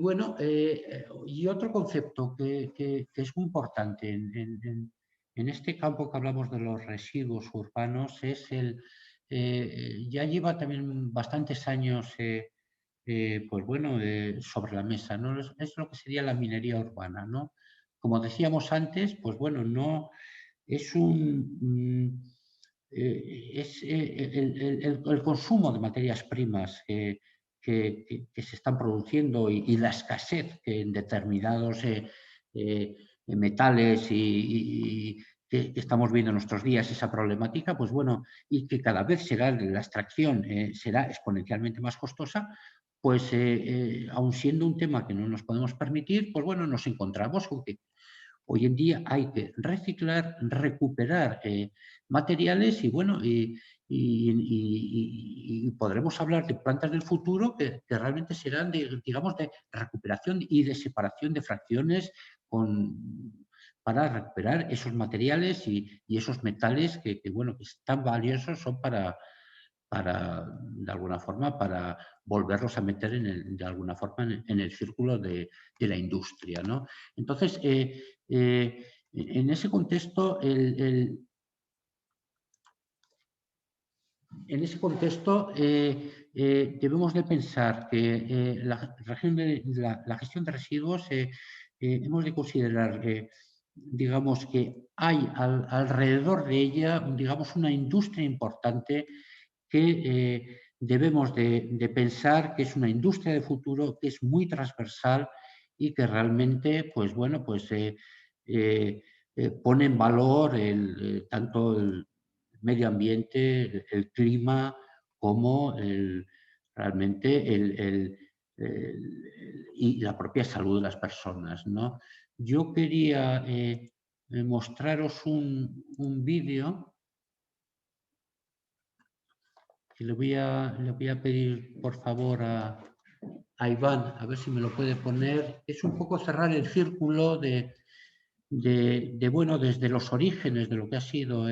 Bueno, y otro concepto que es muy importante en este campo que hablamos de los residuos urbanos es ya lleva también bastantes años pues bueno, sobre la mesa, ¿no? Es lo que sería la minería urbana, ¿no? Como decíamos antes, pues bueno, no es es el consumo de materias primas que se están produciendo y la escasez que en determinados metales que estamos viendo en nuestros días, esa problemática, pues bueno, y que cada vez la extracción será exponencialmente más costosa, pues aun siendo un tema que no nos podemos permitir, pues bueno, nos encontramos con que hoy en día hay que reciclar, recuperar materiales y bueno, y podremos hablar de plantas del futuro que realmente serán digamos, de recuperación y de separación de fracciones para recuperar esos materiales y esos metales bueno, que tan valiosos son de alguna forma, para volverlos a meter de alguna forma en el círculo de la industria, ¿no? Entonces, en ese contexto, debemos de pensar que la gestión de residuos hemos de considerar digamos que hay alrededor de ella, digamos, una industria importante que debemos de pensar que es una industria de futuro, que es muy transversal y que realmente, pues bueno, pues pone en valor tanto el medio ambiente, el clima, como realmente y la propia salud de las personas, ¿no? Yo quería mostraros un vídeo que le voy a pedir, por favor, a Iván, a ver si me lo puede poner. Es un poco cerrar el círculo bueno, desde los orígenes de lo que ha sido,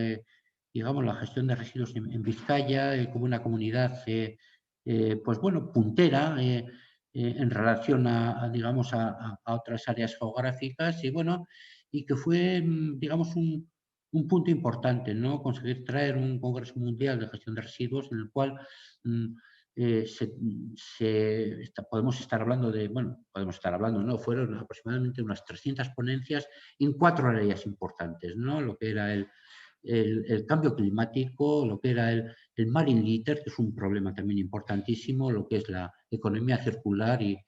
digamos, la gestión de residuos en Vizcaya, como una comunidad, pues bueno, puntera en relación digamos, a otras áreas geográficas y bueno, y que fue, digamos, un punto importante, ¿no? Conseguir traer un Congreso Mundial de Gestión de Residuos en el cual podemos estar hablando de, bueno, podemos estar hablando, ¿no? Fueron aproximadamente unas 300 ponencias en 4 áreas importantes, ¿no? Lo que era el cambio climático, lo que era el marine litter, que es un problema también importantísimo, lo que es la economía circular y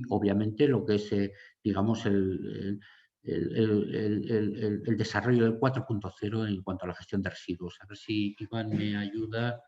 obviamente lo que es, digamos, el desarrollo del 4.0 en cuanto a la gestión de residuos. A ver si Iván me ayuda.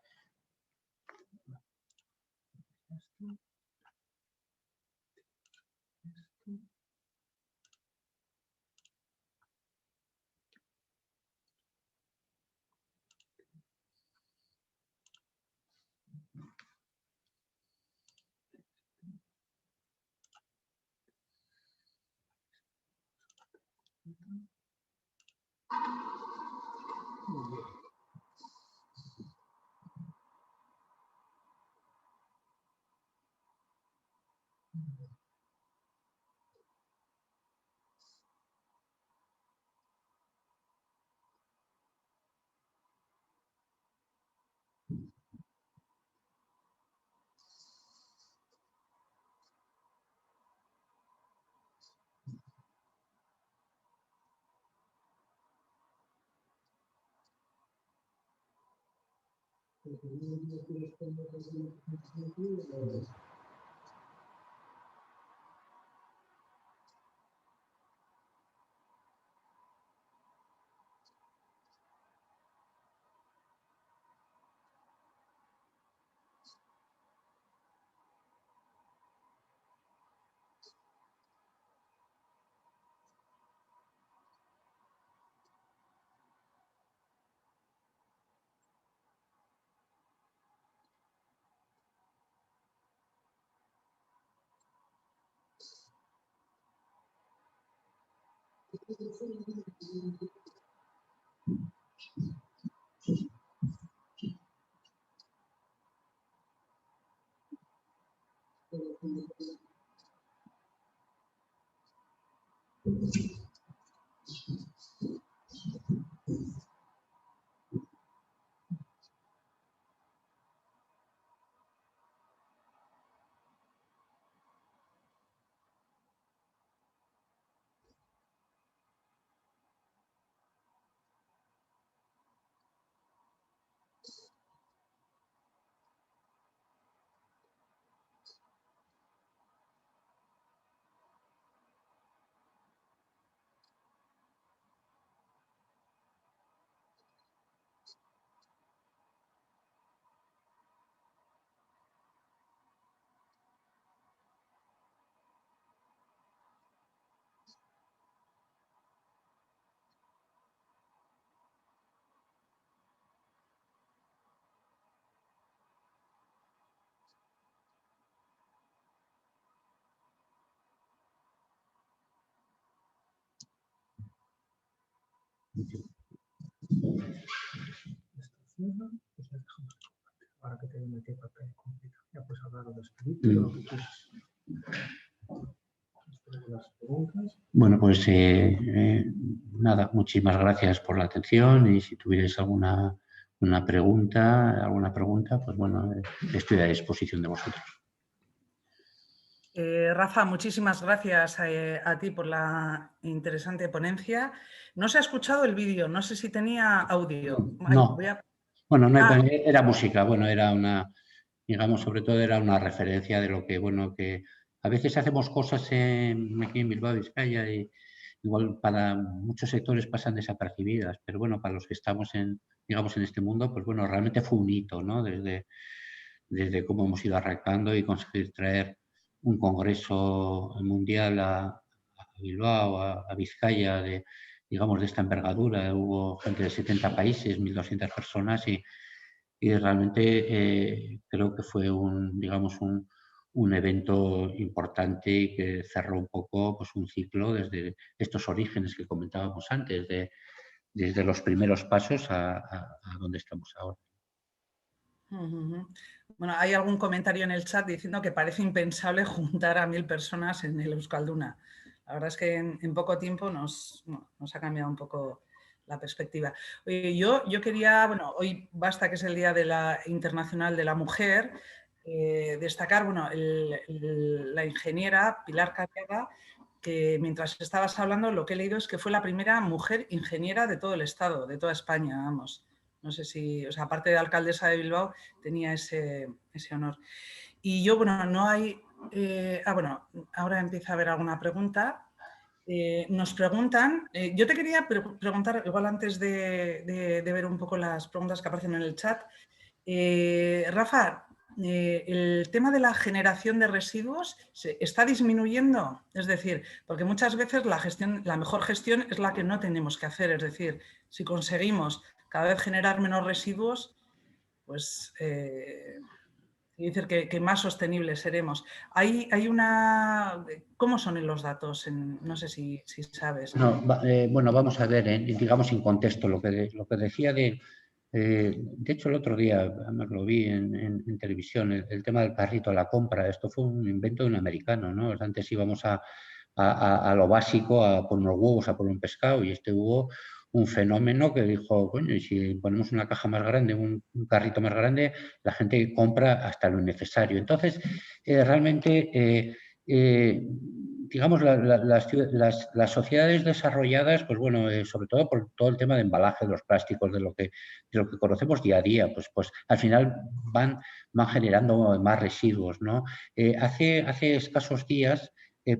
Ahora que te viene aquí papel completo, ya puedes hablar de escribir, lo que quieras. Las preguntas. Bueno, pues nada, muchísimas gracias por la atención y si tuvierais alguna pregunta, pues bueno, estoy a disposición de vosotros. Rafa, muchísimas gracias a ti por la interesante ponencia. No se ha escuchado el vídeo, no sé si tenía audio. No, bueno, no era música, bueno, era una, digamos, sobre todo era una referencia de lo que, bueno, que a veces hacemos cosas aquí en Bilbao, Vizcaya, y igual para muchos sectores pasan desapercibidas, pero bueno, para los que estamos digamos, en este mundo, pues bueno, realmente fue un hito, ¿no? Desde cómo hemos ido arrancando y conseguir traer un congreso mundial a Bilbao, a Vizcaya, digamos, de esta envergadura. Hubo gente de 70 países, 1.200 personas y realmente creo que fue digamos, un evento importante y que cerró un poco pues, un ciclo desde estos orígenes que comentábamos antes, desde los primeros pasos a donde estamos ahora. Bueno, hay algún comentario en el chat diciendo que parece impensable juntar a 1000 personas en el Euskalduna. La verdad es que en poco tiempo nos ha cambiado un poco la perspectiva. Oye, yo quería, bueno, hoy basta que es el Día Internacional de la Mujer, destacar, bueno, la ingeniera Pilar Carrera, que mientras estabas hablando lo que he leído es que fue la primera mujer ingeniera de todo el Estado, de toda España, vamos. No sé si, o sea, aparte de alcaldesa de Bilbao, tenía ese honor. Y yo, bueno, no hay... bueno, ahora empieza a haber alguna pregunta. Nos preguntan, yo te quería preguntar, igual antes de ver un poco las preguntas que aparecen en el chat, Rafa, el tema de la generación de residuos está disminuyendo, es decir, porque muchas veces la mejor gestión es la que no tenemos que hacer, es decir, si conseguimos cada vez generar menos residuos, pues quiere decir que más sostenibles seremos. Hay una... ¿Cómo son los datos? No sé si sabes. No, bueno, vamos a ver, digamos en contexto, lo que decía de hecho el otro día, además lo vi en televisión, el tema del carrito a la compra, esto fue un invento de un americano, ¿no? Antes íbamos a lo básico, a por unos huevos, a por un pescado, y hubo un fenómeno que dijo, coño, y si ponemos una caja más grande, un carrito más grande, la gente compra hasta lo innecesario. Entonces, realmente, digamos, las sociedades desarrolladas, pues bueno, sobre todo por todo el tema de embalaje de los plásticos, de lo que conocemos día a día, pues al final van generando más residuos, ¿no? Hace escasos días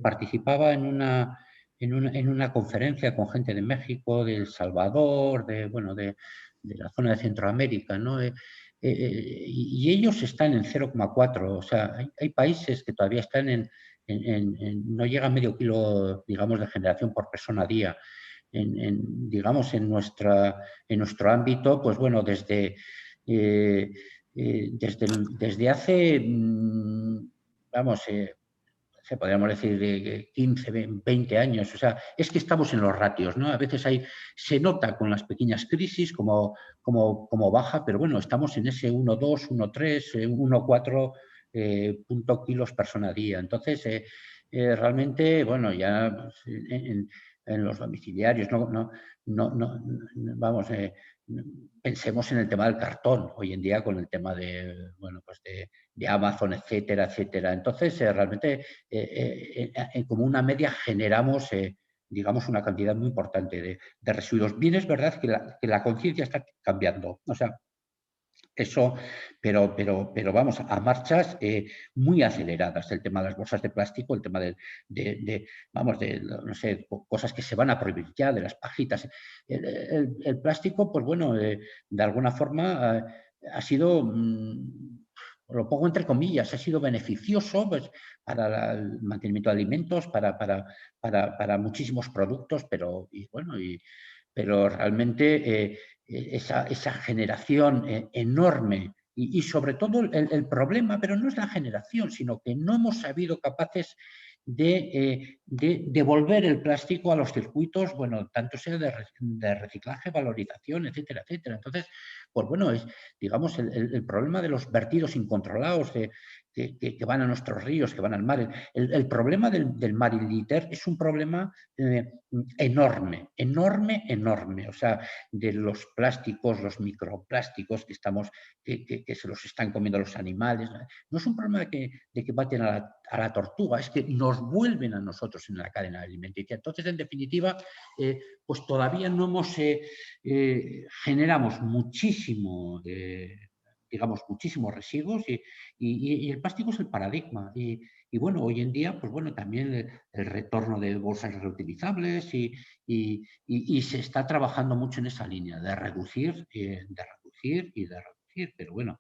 participaba en una conferencia con gente de México, de El Salvador, de la zona de Centroamérica, ¿no? Y ellos están en 0,4, o sea, hay países que todavía están no llega a medio kilo, digamos, de generación por persona a día. Digamos, en nuestro ámbito, pues bueno, desde hace, vamos, podríamos decir de 15, 20 años, o sea, es que estamos en los ratios, ¿no? A veces se nota con las pequeñas crisis como baja, pero bueno, estamos en ese 1,2, 1,3, 1,4 punto kilos persona a día. Entonces, realmente, bueno, ya en los domiciliarios, vamos, pensemos en el tema del cartón, hoy en día con el tema de Amazon, etcétera, etcétera. Entonces, realmente, como una media, generamos, digamos, una cantidad muy importante de residuos. Bien, es verdad que la conciencia está cambiando, o sea, eso, pero vamos, a marchas muy aceleradas. El tema de las bolsas de plástico, el tema no sé, cosas que se van a prohibir ya, de las pajitas. El plástico, pues bueno, de alguna forma ha sido, lo pongo entre comillas, ha sido beneficioso, pues, para el mantenimiento de alimentos, para muchísimos productos, pero realmente esa generación enorme y sobre todo el problema, pero no es la generación, sino que no hemos sabido capaces de devolver el plástico a los circuitos, bueno, tanto sea de reciclaje, valorización, etcétera, etcétera. Entonces, pues bueno, es, digamos, el problema de los vertidos incontrolados que van a nuestros ríos, que van al mar. El problema del Mariliter es un problema enorme, enorme, enorme. O sea, de los plásticos, los microplásticos que se los están comiendo los animales. No es un problema de que maten a la tortuga, es que nos vuelven a nosotros en la cadena alimenticia. Entonces, en definitiva, pues todavía no generamos muchísimo, digamos, muchísimos residuos y el plástico es el paradigma. Y bueno, hoy en día, pues bueno, también el retorno de bolsas reutilizables y se está trabajando mucho en esa línea de reducir y de reducir. Pero bueno,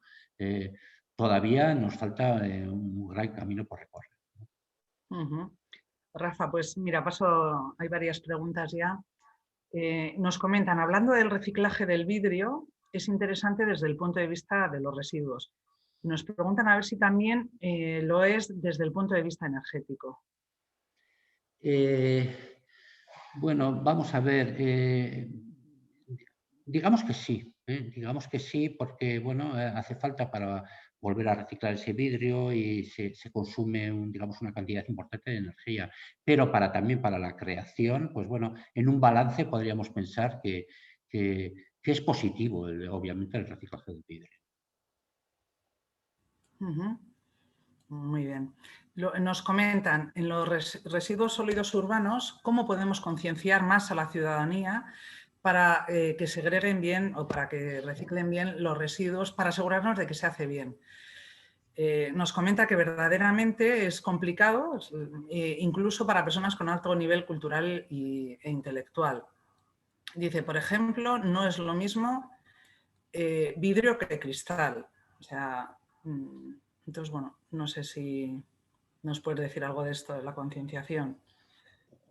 todavía nos falta un gran camino por recorrer. Rafa, pues mira, hay varias preguntas ya. Nos comentan, hablando del reciclaje del vidrio, es interesante desde el punto de vista de los residuos. Nos preguntan a ver si también lo es desde el punto de vista energético. Bueno, vamos a ver. Digamos que sí, porque bueno, hace falta para volver a reciclar ese vidrio y se consume digamos, una cantidad importante de energía. Pero también para la creación, pues bueno, en un balance podríamos pensar que es positivo, obviamente, el reciclaje del vidrio. Muy bien. Nos comentan, en los residuos sólidos urbanos, ¿cómo podemos concienciar más a la ciudadanía para que segreguen bien o para que reciclen bien los residuos, para asegurarnos de que se hace bien? Nos comenta que verdaderamente es complicado, incluso para personas con alto nivel cultural e intelectual. Dice, por ejemplo, no es lo mismo vidrio que cristal. O sea, entonces, bueno, no sé si nos puedes decir algo de esto, de la concienciación.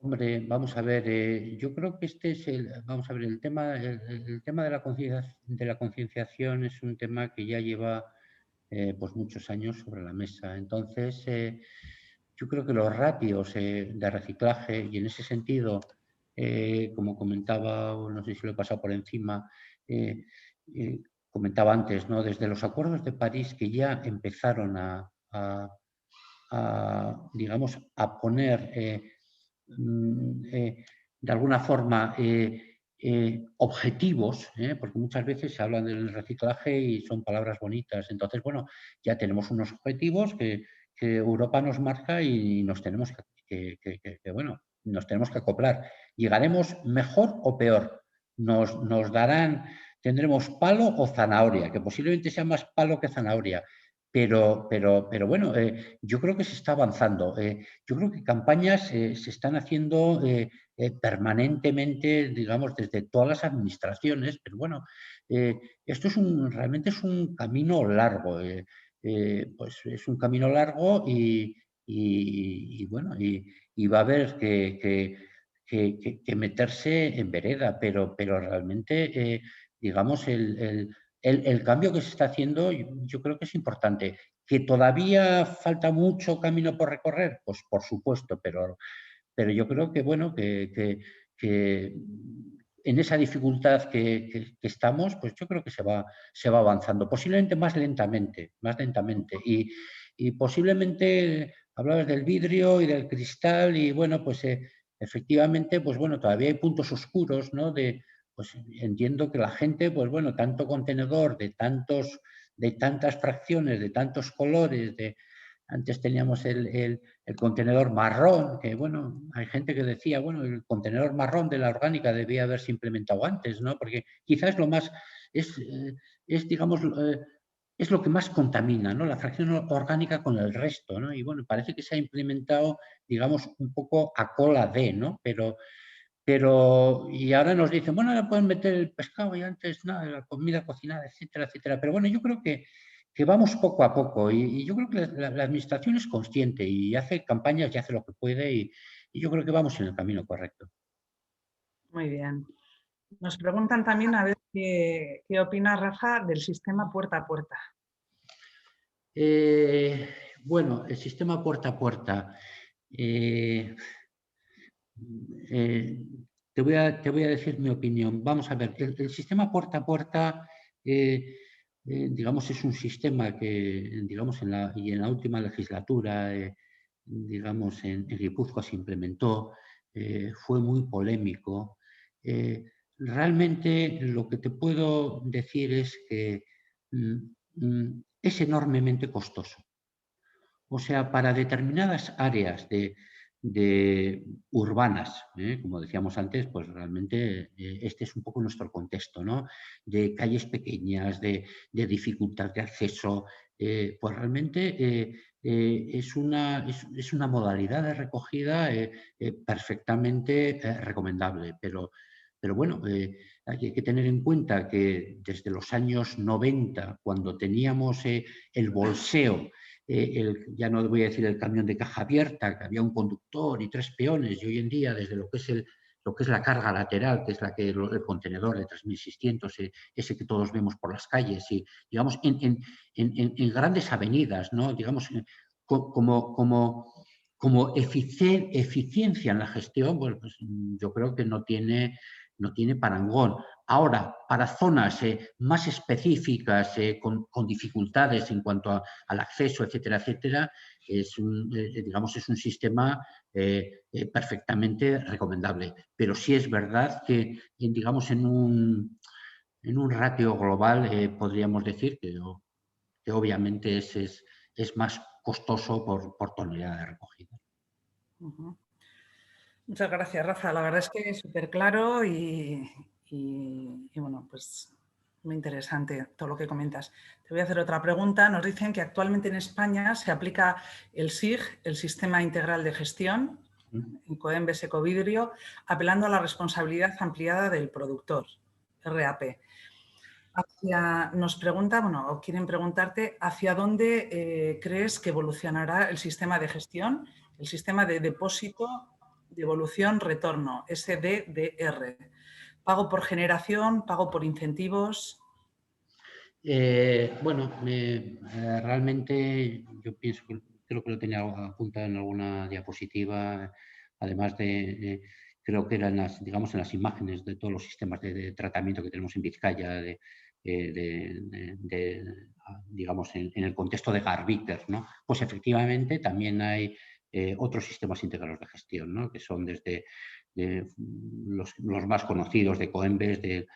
Hombre, vamos a ver, yo creo que este es vamos a ver, el tema de la concienciación es un tema que ya lleva pues muchos años sobre la mesa. Entonces, yo creo que los ratios de reciclaje, y en ese sentido, como comentaba, no sé si lo he pasado por encima, comentaba antes, ¿no? Desde los acuerdos de París que ya empezaron digamos, a poner de alguna forma objetivos, porque muchas veces se habla del reciclaje y son palabras bonitas. Entonces, bueno, ya tenemos unos objetivos que Europa nos marca y nos tenemos bueno, nos tenemos que acoplar. ¿Llegaremos mejor o peor? Nos darán, tendremos palo o zanahoria, que posiblemente sea más palo que zanahoria. Pero bueno, yo creo que se está avanzando. Yo creo que campañas se están haciendo permanentemente, digamos, desde todas las administraciones, pero bueno, esto realmente es un camino largo. Pues es un camino largo y bueno, y va a haber que meterse en vereda, pero realmente, digamos, el cambio que se está haciendo yo creo que es importante. ¿Que todavía falta mucho camino por recorrer? Pues por supuesto, pero yo creo que, bueno, que en esa dificultad que estamos, pues yo creo que se va avanzando, posiblemente más lentamente. Y posiblemente hablabas del vidrio y del cristal y, bueno, pues efectivamente, pues bueno, todavía hay puntos oscuros, ¿no? Pues entiendo que la gente, pues bueno, tanto contenedor de tantas fracciones, de tantos colores, antes teníamos el contenedor marrón, que bueno, hay gente que decía, bueno, el contenedor marrón de la orgánica debía haberse implementado antes, ¿no? Porque quizás lo más, digamos, es lo que más contamina, ¿no? La fracción orgánica con el resto, ¿no? Y bueno, parece que se ha implementado, digamos, un poco a cola de, ¿no? Y ahora nos dicen, bueno, ahora pueden meter el pescado y antes nada, la comida cocinada, etcétera, etcétera. Pero bueno, yo creo que vamos poco a poco y yo creo que la administración es consciente y hace campañas y hace lo que puede y yo creo que vamos en el camino correcto. Muy bien. Nos preguntan también a ver qué opina Rafa del sistema puerta a puerta. Bueno, el sistema puerta a puerta. Te voy a decir mi opinión. Vamos a ver, el sistema puerta a puerta, digamos, es un sistema que, digamos, en la última legislatura, digamos, en Guipúzcoa se implementó, fue muy polémico. Realmente lo que te puedo decir es que es enormemente costoso. O sea, para determinadas áreas urbanas, como decíamos antes, pues realmente este es un poco nuestro contexto, ¿no? De calles pequeñas, de dificultad de acceso, pues realmente es una modalidad de recogida perfectamente recomendable, pero bueno, hay que tener en cuenta que desde los años 90, cuando teníamos el bolseo, ya no voy a decir el camión de caja abierta, que había un conductor y 3 peones, y hoy en día desde lo que es la carga lateral, que es el contenedor de 3.600, ese que todos vemos por las calles, y digamos en grandes avenidas, ¿no? Digamos, como eficiencia en la gestión, bueno, pues yo creo que no tiene parangón. Ahora, para zonas más específicas, con dificultades en cuanto al acceso, etcétera, etcétera, digamos, es un sistema perfectamente recomendable. Pero sí es verdad que, digamos, en un ratio global podríamos decir que obviamente es más costoso por tonelada de recogida. Ujú. Muchas gracias, Rafa. La verdad es que es súper claro y, bueno, pues muy interesante todo lo que comentas. Te voy a hacer otra pregunta. Nos dicen que actualmente en España se aplica el SIG, el Sistema Integral de Gestión, Ecoembes Ecovidrio, apelando a la responsabilidad ampliada del productor, RAP. Nos pregunta, bueno, o quieren preguntarte, ¿hacia dónde crees que evolucionará el sistema de gestión, el sistema de depósito, devolución, retorno, SDDR? ¿Pago por generación, pago por incentivos? Bueno, realmente yo pienso que creo que lo tenía apuntado en alguna diapositiva, además creo que eran digamos, en las imágenes de todos los sistemas de tratamiento que tenemos en Vizcaya, digamos, en el contexto de Garbiter, ¿no? Pues efectivamente también hay otros sistemas integrados de gestión, ¿no? Que son desde los más conocidos de Ecoembes, de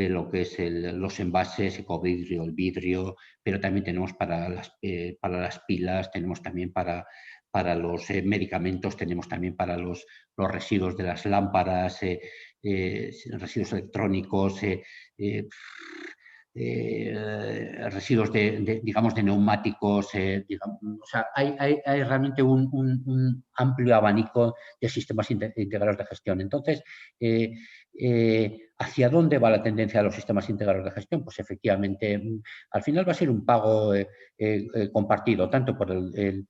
lo que es los envases, ecovidrio, el vidrio, pero también tenemos para las pilas, tenemos también para los medicamentos, tenemos también para los residuos de las lámparas, residuos electrónicos, residuos digamos, de neumáticos, digamos, o sea, hay realmente un amplio abanico de sistemas integrados de gestión. Entonces, ¿hacia dónde va la tendencia de los sistemas integrados de gestión? Pues efectivamente, al final va a ser un pago compartido, tanto por el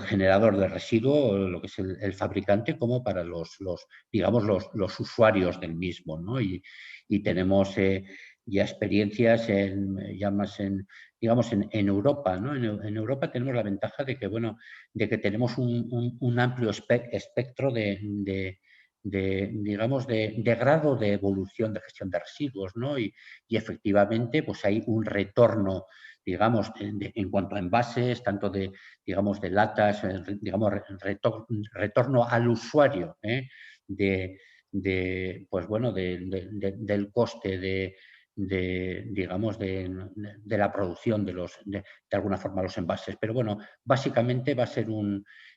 generador de residuo, lo que es el fabricante, como para digamos, los usuarios del mismo, ¿no? Y tenemos ya experiencias digamos, en Europa, ¿no? En Europa tenemos la ventaja de que, bueno, de que tenemos un amplio espectro digamos, de grado de evolución de gestión de residuos, ¿no? Y efectivamente, pues hay un retorno, digamos, en cuanto a envases, tanto digamos, de latas, digamos, retorno al usuario, pues bueno, del coste digamos, de la producción de alguna forma los envases. Pero bueno, básicamente va a ser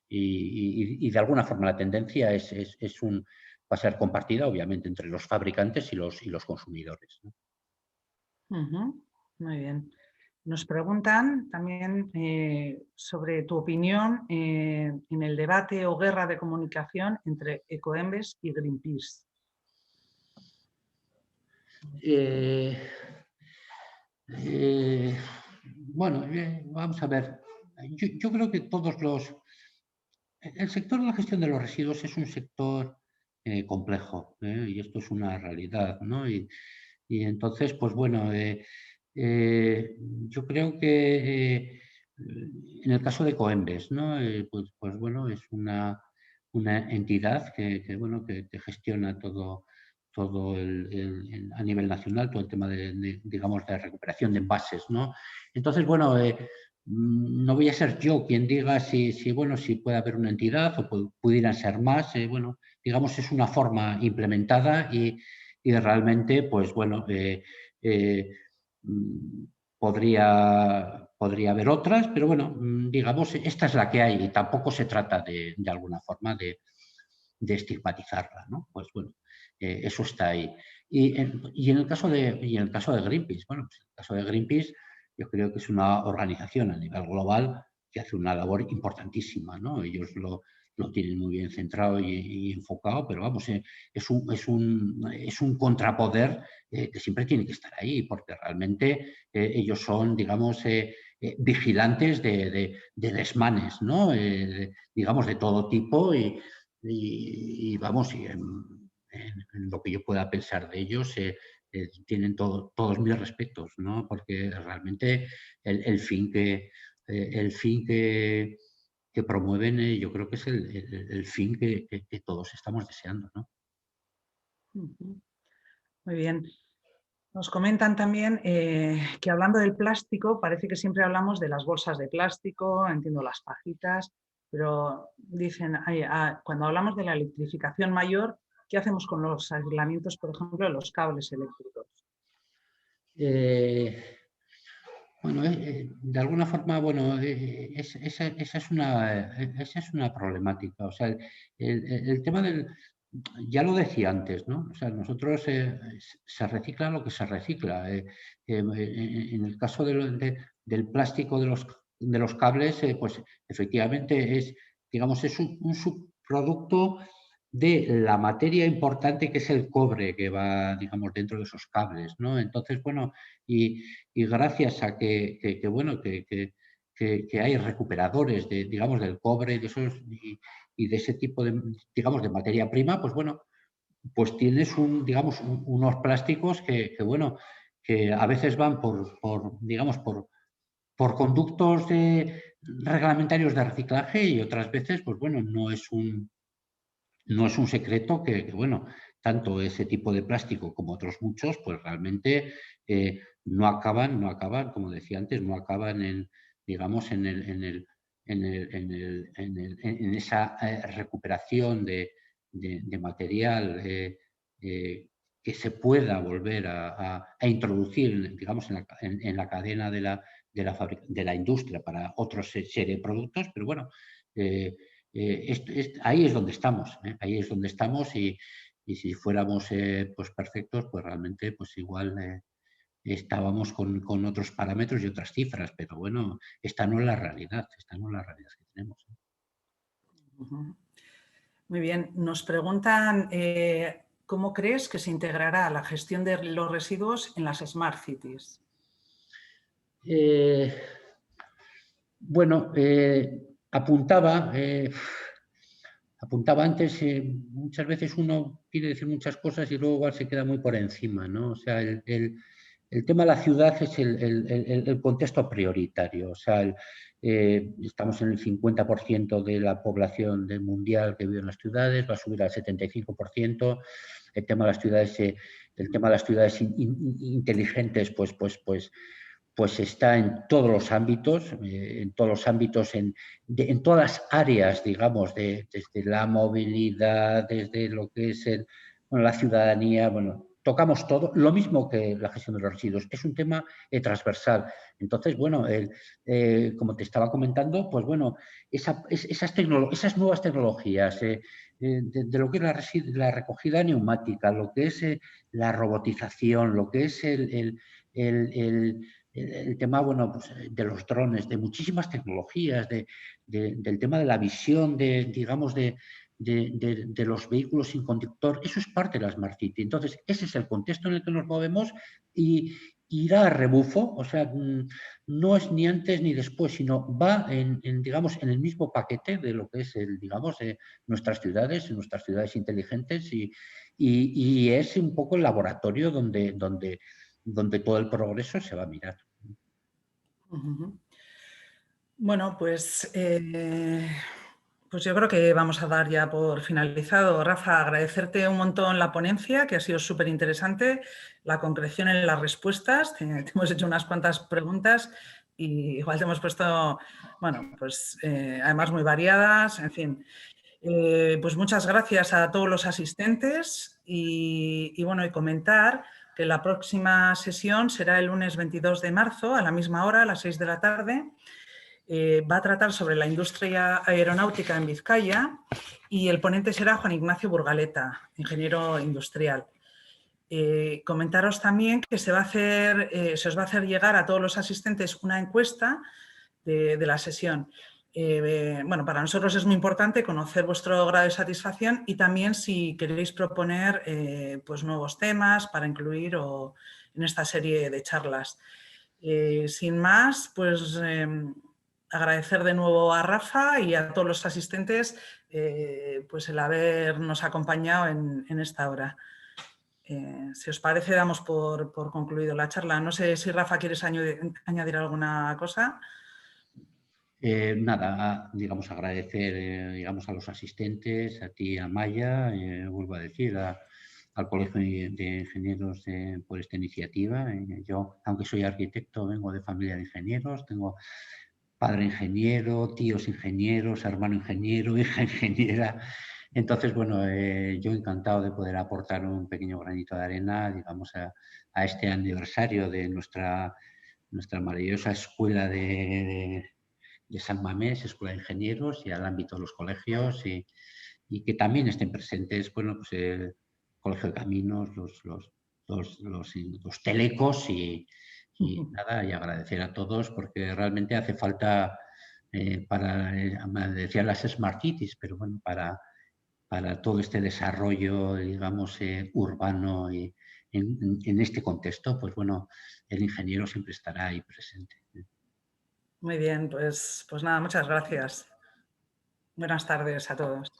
y de alguna forma la tendencia va a ser compartida, obviamente, entre los fabricantes y los consumidores, ¿no? Muy bien. Nos preguntan también sobre tu opinión en el debate o guerra de comunicación entre Ecoembes y Greenpeace. Bueno, vamos a ver. Yo creo que el sector de la gestión de los residuos es un sector complejo, y esto es una realidad, ¿no? Y entonces, pues bueno, yo creo que en el caso de Coembes, ¿no? Pues bueno, es una entidad bueno, que gestiona todo a nivel nacional, todo el tema digamos, de recuperación de envases, ¿no? Entonces, bueno, no voy a ser yo quien diga bueno, si puede haber una entidad o pudieran ser más. Bueno, digamos, es una forma implementada y realmente, pues bueno, podría haber otras, pero bueno, digamos, esta es la que hay y tampoco se trata de alguna forma de estigmatizarla, ¿no? Pues bueno, eso está ahí. Y en el caso de Greenpeace, bueno, pues en el caso de Greenpeace, yo creo que es una organización a nivel global que hace una labor importantísima, ¿no? Ellos lo tienen muy bien centrado y enfocado, pero vamos, es un contrapoder que siempre tiene que estar ahí, porque realmente ellos son, digamos, vigilantes de desmanes, ¿no? Digamos, de todo tipo vamos, en lo que yo pueda pensar de ellos, tienen todos mis respetos, ¿no? Porque realmente el fin que promueven, yo creo que es el fin que todos estamos deseando, ¿no? Muy bien. Nos comentan también que hablando del plástico, parece que siempre hablamos de las bolsas de plástico, entiendo las pajitas, pero dicen, cuando hablamos de la electrificación mayor, ¿qué hacemos con los aislamientos, por ejemplo, de los cables eléctricos? Bueno, de alguna forma, bueno, esa es una problemática. O sea, el tema del, ya lo decía antes, ¿no? O sea, nosotros se recicla lo que se recicla. En el caso del plástico de los cables, pues efectivamente es, digamos, es un subproducto de la materia importante que es el cobre que va, digamos, dentro de esos cables, ¿no? Entonces, bueno, y gracias a bueno, que hay recuperadores de, digamos, del cobre de esos, y de ese tipo de, digamos, de materia prima, pues bueno, pues tienes digamos, unos plásticos bueno, que a veces van digamos, por conductos reglamentarios de reciclaje y otras veces, pues bueno, no es un secreto bueno, tanto ese tipo de plástico como otros muchos, pues realmente no acaban, como decía antes, no acaban digamos, en esa recuperación de material que se pueda volver a introducir, digamos, en la cadena de la industria para otros serie de productos, pero bueno, ahí es donde estamos, ahí es donde estamos y si fuéramos pues perfectos, pues realmente pues igual estábamos con otros parámetros y otras cifras, pero bueno, esta no es la realidad, esta no es la realidad que tenemos. Muy bien, nos preguntan ¿cómo crees que se integrará la gestión de los residuos en las Smart Cities? Bueno, apuntaba antes, muchas veces uno quiere decir muchas cosas y luego igual se queda muy por encima, ¿no? O sea, el tema de la ciudad es el contexto prioritario. O sea, estamos en el 50% de la población mundial que vive en las ciudades, va a subir al 75%. El tema de las ciudades, inteligentes, pues está en todos los ámbitos, en todas las áreas, digamos, desde la movilidad, desde lo que es la ciudadanía, bueno, tocamos todo, lo mismo que la gestión de los residuos, es un tema transversal. Entonces, bueno, como te estaba comentando, pues bueno, esas nuevas tecnologías, de lo que es la recogida neumática, lo que es la robotización, lo que es el tema, bueno, pues, de los drones, de muchísimas tecnologías, del tema de la visión, digamos, de los vehículos sin conductor, eso es parte de la Smart City. Entonces, ese es el contexto en el que nos movemos y irá a rebufo, o sea, no es ni antes ni después, sino va digamos, en el mismo paquete de lo que es, digamos, nuestras ciudades inteligentes y es un poco el laboratorio donde todo el progreso se va a mirar. Bueno, pues yo creo que vamos a dar ya por finalizado. Rafa, agradecerte un montón la ponencia, que ha sido súper interesante, la concreción en las respuestas. Te hemos hecho unas cuantas preguntas y igual te hemos puesto, bueno, pues además muy variadas, en fin. Pues muchas gracias a todos los asistentes y bueno, y comentar que la próxima sesión será el lunes 22 de marzo a la misma hora, a las 6 de la tarde. Va a tratar sobre la industria aeronáutica en Vizcaya y el ponente será Juan Ignacio Burgaleta, ingeniero industrial. Comentaros también que se os va a hacer llegar a todos los asistentes una encuesta de la sesión. Bueno, para nosotros es muy importante conocer vuestro grado de satisfacción y también si queréis proponer pues nuevos temas para incluir en esta serie de charlas. Sin más, pues agradecer de nuevo a Rafa y a todos los asistentes pues el habernos acompañado en esta hora. Si os parece, damos por concluido la charla. No sé si Rafa quieres añadir alguna cosa. Nada, digamos, agradecer digamos, a los asistentes, a ti, a Maya, vuelvo a decir, al Colegio de Ingenieros por esta iniciativa. Yo, aunque soy arquitecto, vengo de familia de ingenieros, tengo padre ingeniero, tíos ingenieros, hermano ingeniero, hija ingeniera. Entonces, bueno, yo encantado de poder aportar un pequeño granito de arena, digamos, a este aniversario de nuestra maravillosa escuela de San Mamés, Escuela de Ingenieros, y al ámbito de los colegios, y que también estén presentes, bueno, pues el Colegio de Caminos, los telecos y nada, y agradecer a todos porque realmente hace falta me decían las Smart Cities, pero bueno, para todo este desarrollo, digamos, urbano y en este contexto, pues bueno, el ingeniero siempre estará ahí presente. Muy bien, pues nada, muchas gracias. Buenas tardes a todos.